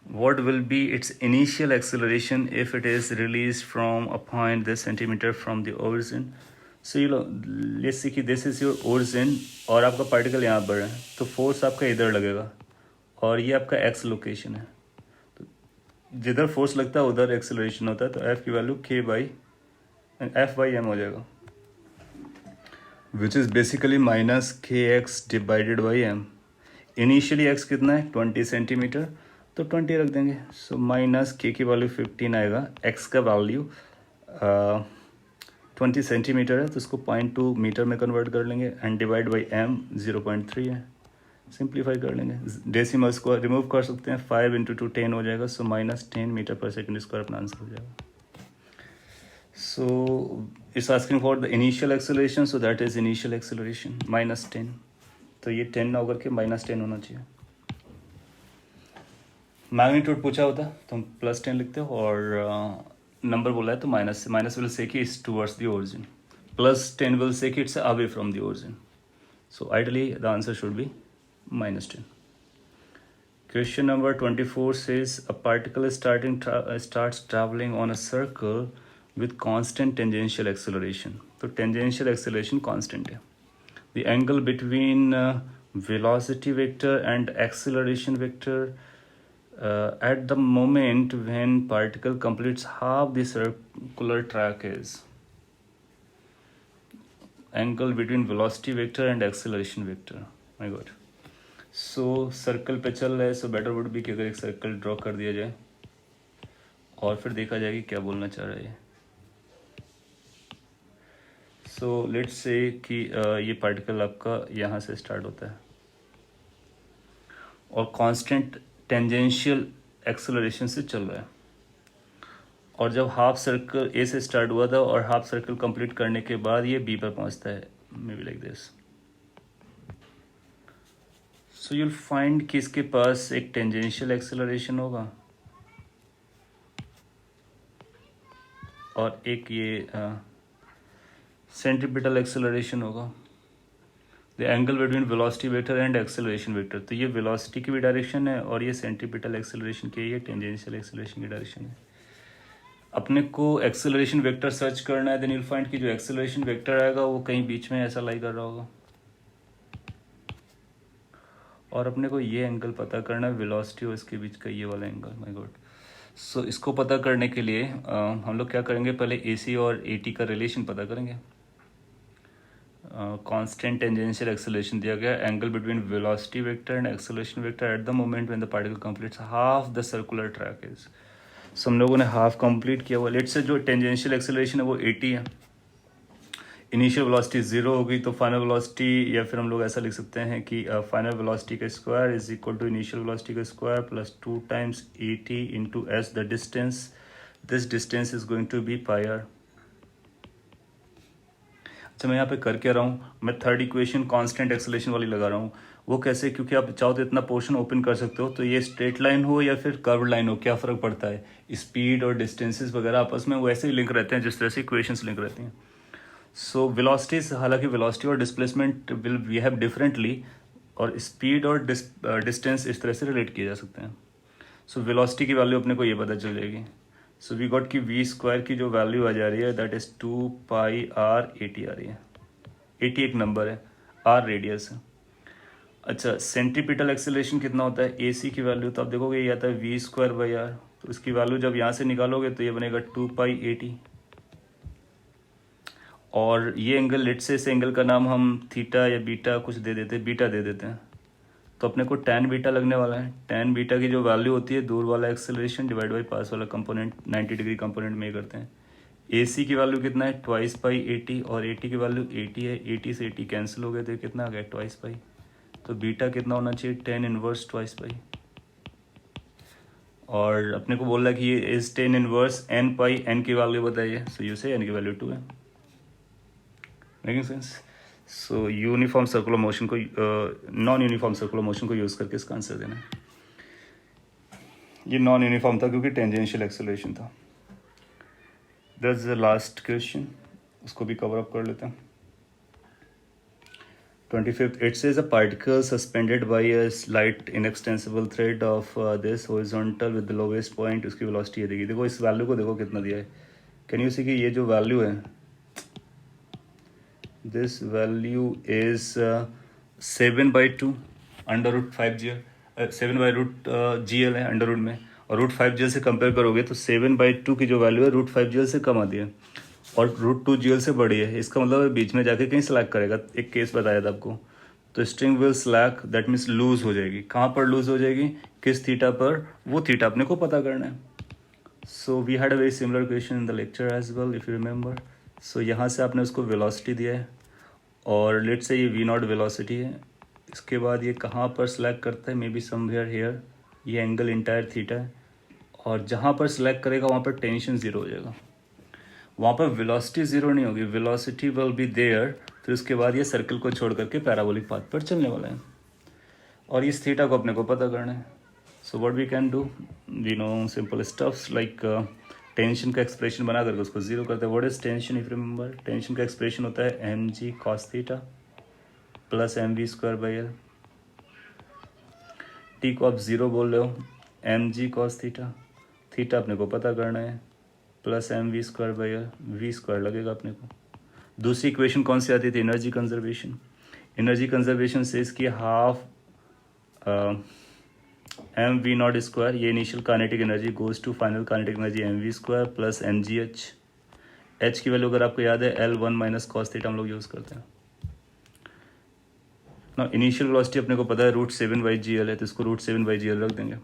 [SPEAKER 1] what will be its initial acceleration if it is released from a point this centimeter from the origin। so you know, let's see कि this is your origin और आपका particle यहाँ पर है, तो force आपका इधर लगेगा और ये आपका एक्स लोकेशन है, तो जिधर फोर्स लगता है उधर एक्सेलरेशन होता है, तो एफ की वैल्यू F/m हो जाएगा, which is basically -kx divided by m। Initially x कितना है 20 सेंटीमीटर, तो 20 रख देंगे, सो -k की वैल्यू 15 आएगा, x का वैल्यू 20 सेंटीमीटर है तो इसको 0.2 मीटर में कन्वर्ट कर लेंगे, एंड डिवाइड बाई m 0.3 है, सिंप्लीफाई कर लेंगे, डेसिमल्स को रिमूव कर सकते हैं, 5 × 2 10 हो जाएगा, सो -10 मीटर पर सेकेंड स्क्वायर अपना आंसर हो जाएगा। So it's asking for the initial acceleration, so that is initial acceleration -10, तो ये 10 ना होकर के -10 होना चाहिए। मैग्नीट्यूड पूछा होता तो हम +10 लिखते हो, और नंबर बोला है तो माइनस विल से कि it's towards the origin, +10 will say कि it's away from the origin, so ideally the answer should be -10। Question number 24 says a particle starts traveling on a circle with constant tangential acceleration, तो tangential acceleration constant है। The angle between velocity vector and acceleration vector at the moment when particle completes half the circular track is, angle between velocity vector and acceleration vector, my god। So circle पे चल रहा है, so better would be कि अगर एक circle draw कर दिया जाए और फिर देखा जाए कि क्या बोलना चाह रहा है। सो लेट्स से कि ये पार्टिकल आपका यहाँ से स्टार्ट होता है और कांस्टेंट टेंजेंशियल एक्सेलरेशन से चल रहा है, और जब हाफ सर्कल ए से स्टार्ट हुआ था और हाफ सर्कल कंप्लीट करने के बाद ये बी पर पहुँचता है, may be like this. So you'll find कि इसके पास एक टेंजेंशियल एक्सेलरेशन होगा और एक ये सेंट्रीपिटल एक्सेलरेशन होगा, the angle between velocity vector and acceleration vector, तो ये वेलोसिटी की भी डायरेक्शन है और ये सेंट्रीपिटल एक्सेलरेशन की, ये टेंजेंशियल एक्सेलरेशन की डायरेक्शन है। अपने को एक्सेलरेशन वेक्टर सर्च करना है, देन यूल फाइंड कि जो एक्सेलरेशन वेक्टर आएगा वो कहीं बीच में ऐसा लाई कर रहा होगा, और अपने को ये एंगल पता करना है वेलोसिटी और इसके बीच का ये वाला एंगल, माय गॉड। सो इसको पता करने के लिए हम लोग क्या करेंगे, पहले AC और AT का रिलेशन पता करेंगे। कांस्टेंट टेंजेंशियल एक्सेलरेशन दिया गया, angle between velocity vector and acceleration vector at the moment when the particle completes half the circular track is. So हम लोगों ने हाफ कंप्लीट किया हुआ। लेट्स से जो टेंजेंशियल एक्सेलरेशन है वो 80 है, इनिशियल वेलोसिटी 0 होगी, तो फाइनल वेलोसिटी, या फिर हम लोग ऐसा लिख सकते हैं कि फाइनल वेलोसिटी का square is equal to initial velocity का square plus 2 times AT into S the distance, this distance is going to be pi r। अच्छा, मैं यहाँ पे कर क्या रहा हूँ, मैं थर्ड इक्वेशन कांस्टेंट एक्सेलरेशन वाली लगा रहा हूँ। वो कैसे, क्योंकि आप चाहो तो इतना पोर्शन ओपन कर सकते हो, तो ये स्ट्रेट लाइन हो या फिर कर्व लाइन हो, क्या फ़र्क पड़ता है, स्पीड और डिस्टेंसेस वगैरह आपस में वैसे ही लिंक रहते हैं जिस तरह से इक्वेशंस लिंक रहती हैं। सो वेलोसिटीज, हालांकि वेलोसिटी और डिस्प्लेसमेंट विल बिहेव डिफरेंटली, और स्पीड और डिस्टेंस इस तरह से रिलेट किए जा सकते हैं। सो वेलोसिटी की वैल्यू अपने को ये पता चल जाएगी। सो वी गॉट कि v स्क्वायर की जो वैल्यू आ जा रही है that is 2 pi r AT आ रही है। 80 एक नंबर है, r रेडियस है। अच्छा, सेंट्रीपिटल एक्सेलरेशन कितना होता है, AC की वैल्यू तो आप देखोगे ये आता है v स्क्वायर बाई r, तो इसकी वैल्यू जब यहाँ से निकालोगे तो ये बनेगा 2 पाई AT। और ये एंगल, लेट से इस एंगल का नाम हम थीटा या बीटा कुछ दे देते हैं, बीटा दे देते हैं, तो अपने को टैन बीटा लगने वाला है। टैन बीटा की जो वैल्यू होती है दूर वाला एक्सेलरेशन डिवाइड बाई पास वाला कंपोनेंट, 90 डिग्री कंपोनेंट में करते हैं। AC की वैल्यू कितना है, ट्वाइस पाई AT, और AT की वैल्यू 80 है, 80 से 80 कैंसिल हो गए तो कितना आ गया, ट्वाइस पाई। तो बीटा कितना होना चाहिए, टेन इनवर्स ट्वाइस पाई। और अपने को बोल रहा है कि ये is tan inverse n pi, n की वैल्यू बताइए, सो यू से n की वैल्यू 2 है। Making sense. सो यूनिफॉर्म सर्कुलर मोशन को, नॉन यूनिफॉर्म सर्कुलर मोशन को यूज़ करके इसका आंसर देना है। ये नॉन यूनिफॉर्म था क्योंकि टेंजेंशियल एक्सेलरेशन था। दैट्स द लास्ट क्वेश्चन, उसको भी कवर अप कर लेते हैं। 25th, it says a particle suspended by a slight inextensible thread of this horizontal with the lowest point, उसकी velocity ये देगी। देखो इस वैल्यू को देखो कितना दिया है, कैन यू सी कि ये जो वैल्यू है, this value is 7/2 under root 5GL, 7/√GL है अंडर रूट में, और √5GL से कंपेयर करोगे तो 7/2 की जो वैल्यू है √5GL से कम आती है, और √2GL से बड़ी है। इसका मतलब बीच में जाके कहीं स्लैक करेगा। एक केस बताया था आपको, तो string will slack, that means loose हो जाएगी। कहाँ पर लूज हो जाएगी, किस थीटा पर, वो थीटा अपने को पता करना है। So we had a very similar question in the lecture as well if you remember. So यहाँ से आपने उसको वेलोसिटी दिया है, और लेट से ये v0 वेलोसिटी है। इसके बाद ये कहाँ पर सिलेक्ट करता है, मे बी समवेयर हेयर, ये एंगल इंटायर थीटा है, और जहाँ पर सिलेक्ट करेगा वहाँ पर टेंशन 0 हो जाएगा, वहाँ पर वेलोसिटी 0 नहीं होगी, वेलोसिटी विल बी देयर। फिर उसके बाद ये सर्कल को छोड़ करके पैराबोलिक पाथ पर चलने वाला है, और इस थीटा को अपने को पता करना है। So what we can do, we know simple stuffs like tension का एक्सप्रेशन बना करके उसको 0 करते हैं। What is tension, if remember, tension का एक्सप्रेशन होता है mg cos theta plus mv square by L. T को आप 0 बोल रहे हो, mg cos थीटा, थीटा अपने को पता करना है, plus mv square by L, V square लगेगा अपने को। दूसरी इक्वेशन कौन सी आती थी, एनर्जी कंजर्वेशन। एनर्जी कंजर्वेशन से इसकी हाफ mv0 स्क्वायर, ये initial kinetic energy goes to final kinetic energy mv square plus mgh। h की वैल्यू अगर आपको याद है L1 माइनस कॉस थीटा हम लोग यूज़ करते हैं ना। इनिशियल वेलोसिटी अपने को पता है √7/GL है, तो इसको √7/GL रख देंगे,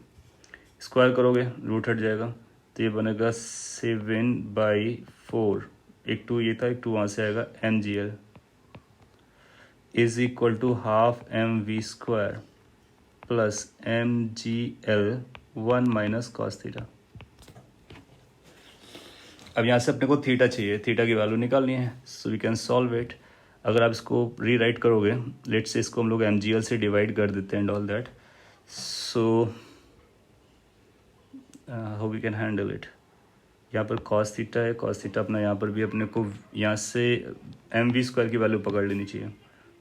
[SPEAKER 1] स्क्वायर करोगे रूट हट जाएगा, तो ये बनेगा 7/4, एक 2 ये था, एक 2 वहाँ से आएगा, mgl is equal to half mv square plus mgl 1 minus cos theta. अब यहाँ से अपने को थीटा चाहिए, थीटा की वैल्यू निकालनी है, so we can solve it. अगर आप इसको रीराइट करोगे, लेट से इसको हम लोग mgl से डिवाइड कर देते हैं and all that, so how we can handle it. यहाँ पर कॉस थीटा है, कॉस थीटा अपना यहाँ पर भी अपने को यहाँ से mv स्क्वायर की वैल्यू पकड़ लेनी चाहिए।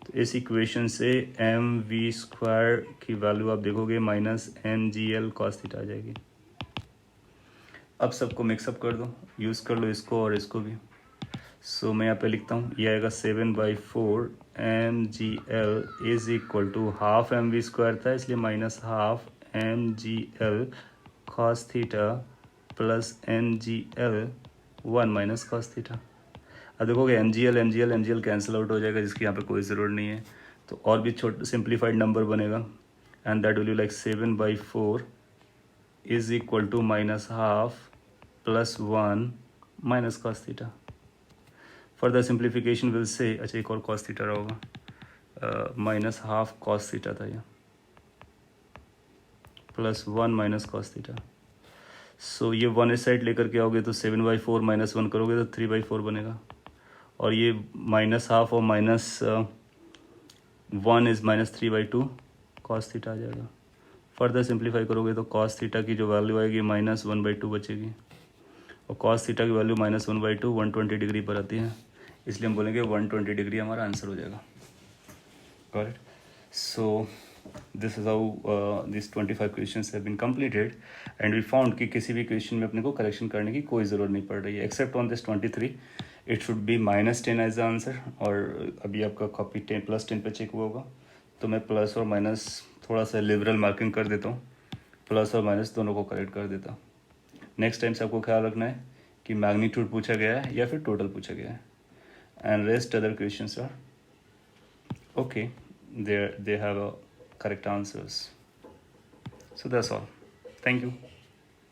[SPEAKER 1] तो इस इक्वेशन से mv स्क्वायर की वैल्यू आप देखोगे माइनस mgl कॉस थीटा आ जाएगी। अब सबको मिक्सअप कर दो, यूज़ कर लो इसको और इसको भी। सो मैं यहाँ पे लिखता हूँ, ये आएगा 7/4 mgl is equal to half mv² था इसलिए minus half mgl cos theta plus mgl 1 minus cos theta. अब देखोगे mgl कैंसिल आउट हो जाएगा, जिसकी यहाँ पे कोई ज़रूरत नहीं है, तो और भी छोटा सिंप्लीफाइड नंबर बनेगा and that will be like 7/4 is equal to minus half plus 1 minus cos theta. Further simplification will see, अच्छा एक और cos थीटा रहा होगा, माइनस हाफ cos थीटा था ये, प्लस 1 माइनस cos थीटा। सो ये 1 इस साइड लेकर के आओगे तो 7/4 माइनस 1 करोगे तो 3/4 बनेगा, और ये माइनस हाफ और minus 1 is minus 3/2 cos theta आ जाएगा। फर्दर सिंप्लीफाई करोगे तो cos थीटा की जो वैल्यू आएगी माइनस 1/2 बचेगी, और cos थीटा की वैल्यू माइनस 1/2 120 डिग्री पर आती है, इसलिए हम बोलेंगे 120 डिग्री हमारा आंसर हो जाएगा। Got it? So this is how this 25 questions have been completed and we found कि किसी भी क्वेश्चन में अपने को करेक्शन करने की कोई ज़रूरत नहीं पड़ रही है except on this 23 it should be -10 as the answer. और अभी आपका कॉपी 10+10 पे चेक हुआ होगा, तो मैं प्लस और माइनस थोड़ा सा लिबरल मार्किंग कर देता हूँ, प्लस और माइनस दोनों को करेक्ट कर देता हूँ। नेक्स्ट टाइम से आपको ख्याल रखना है कि मैग्नीट्यूड पूछा गया है या फिर टोटल पूछा गया है, and rest other questions are okay, they have correct answers. So that's all. Thank you.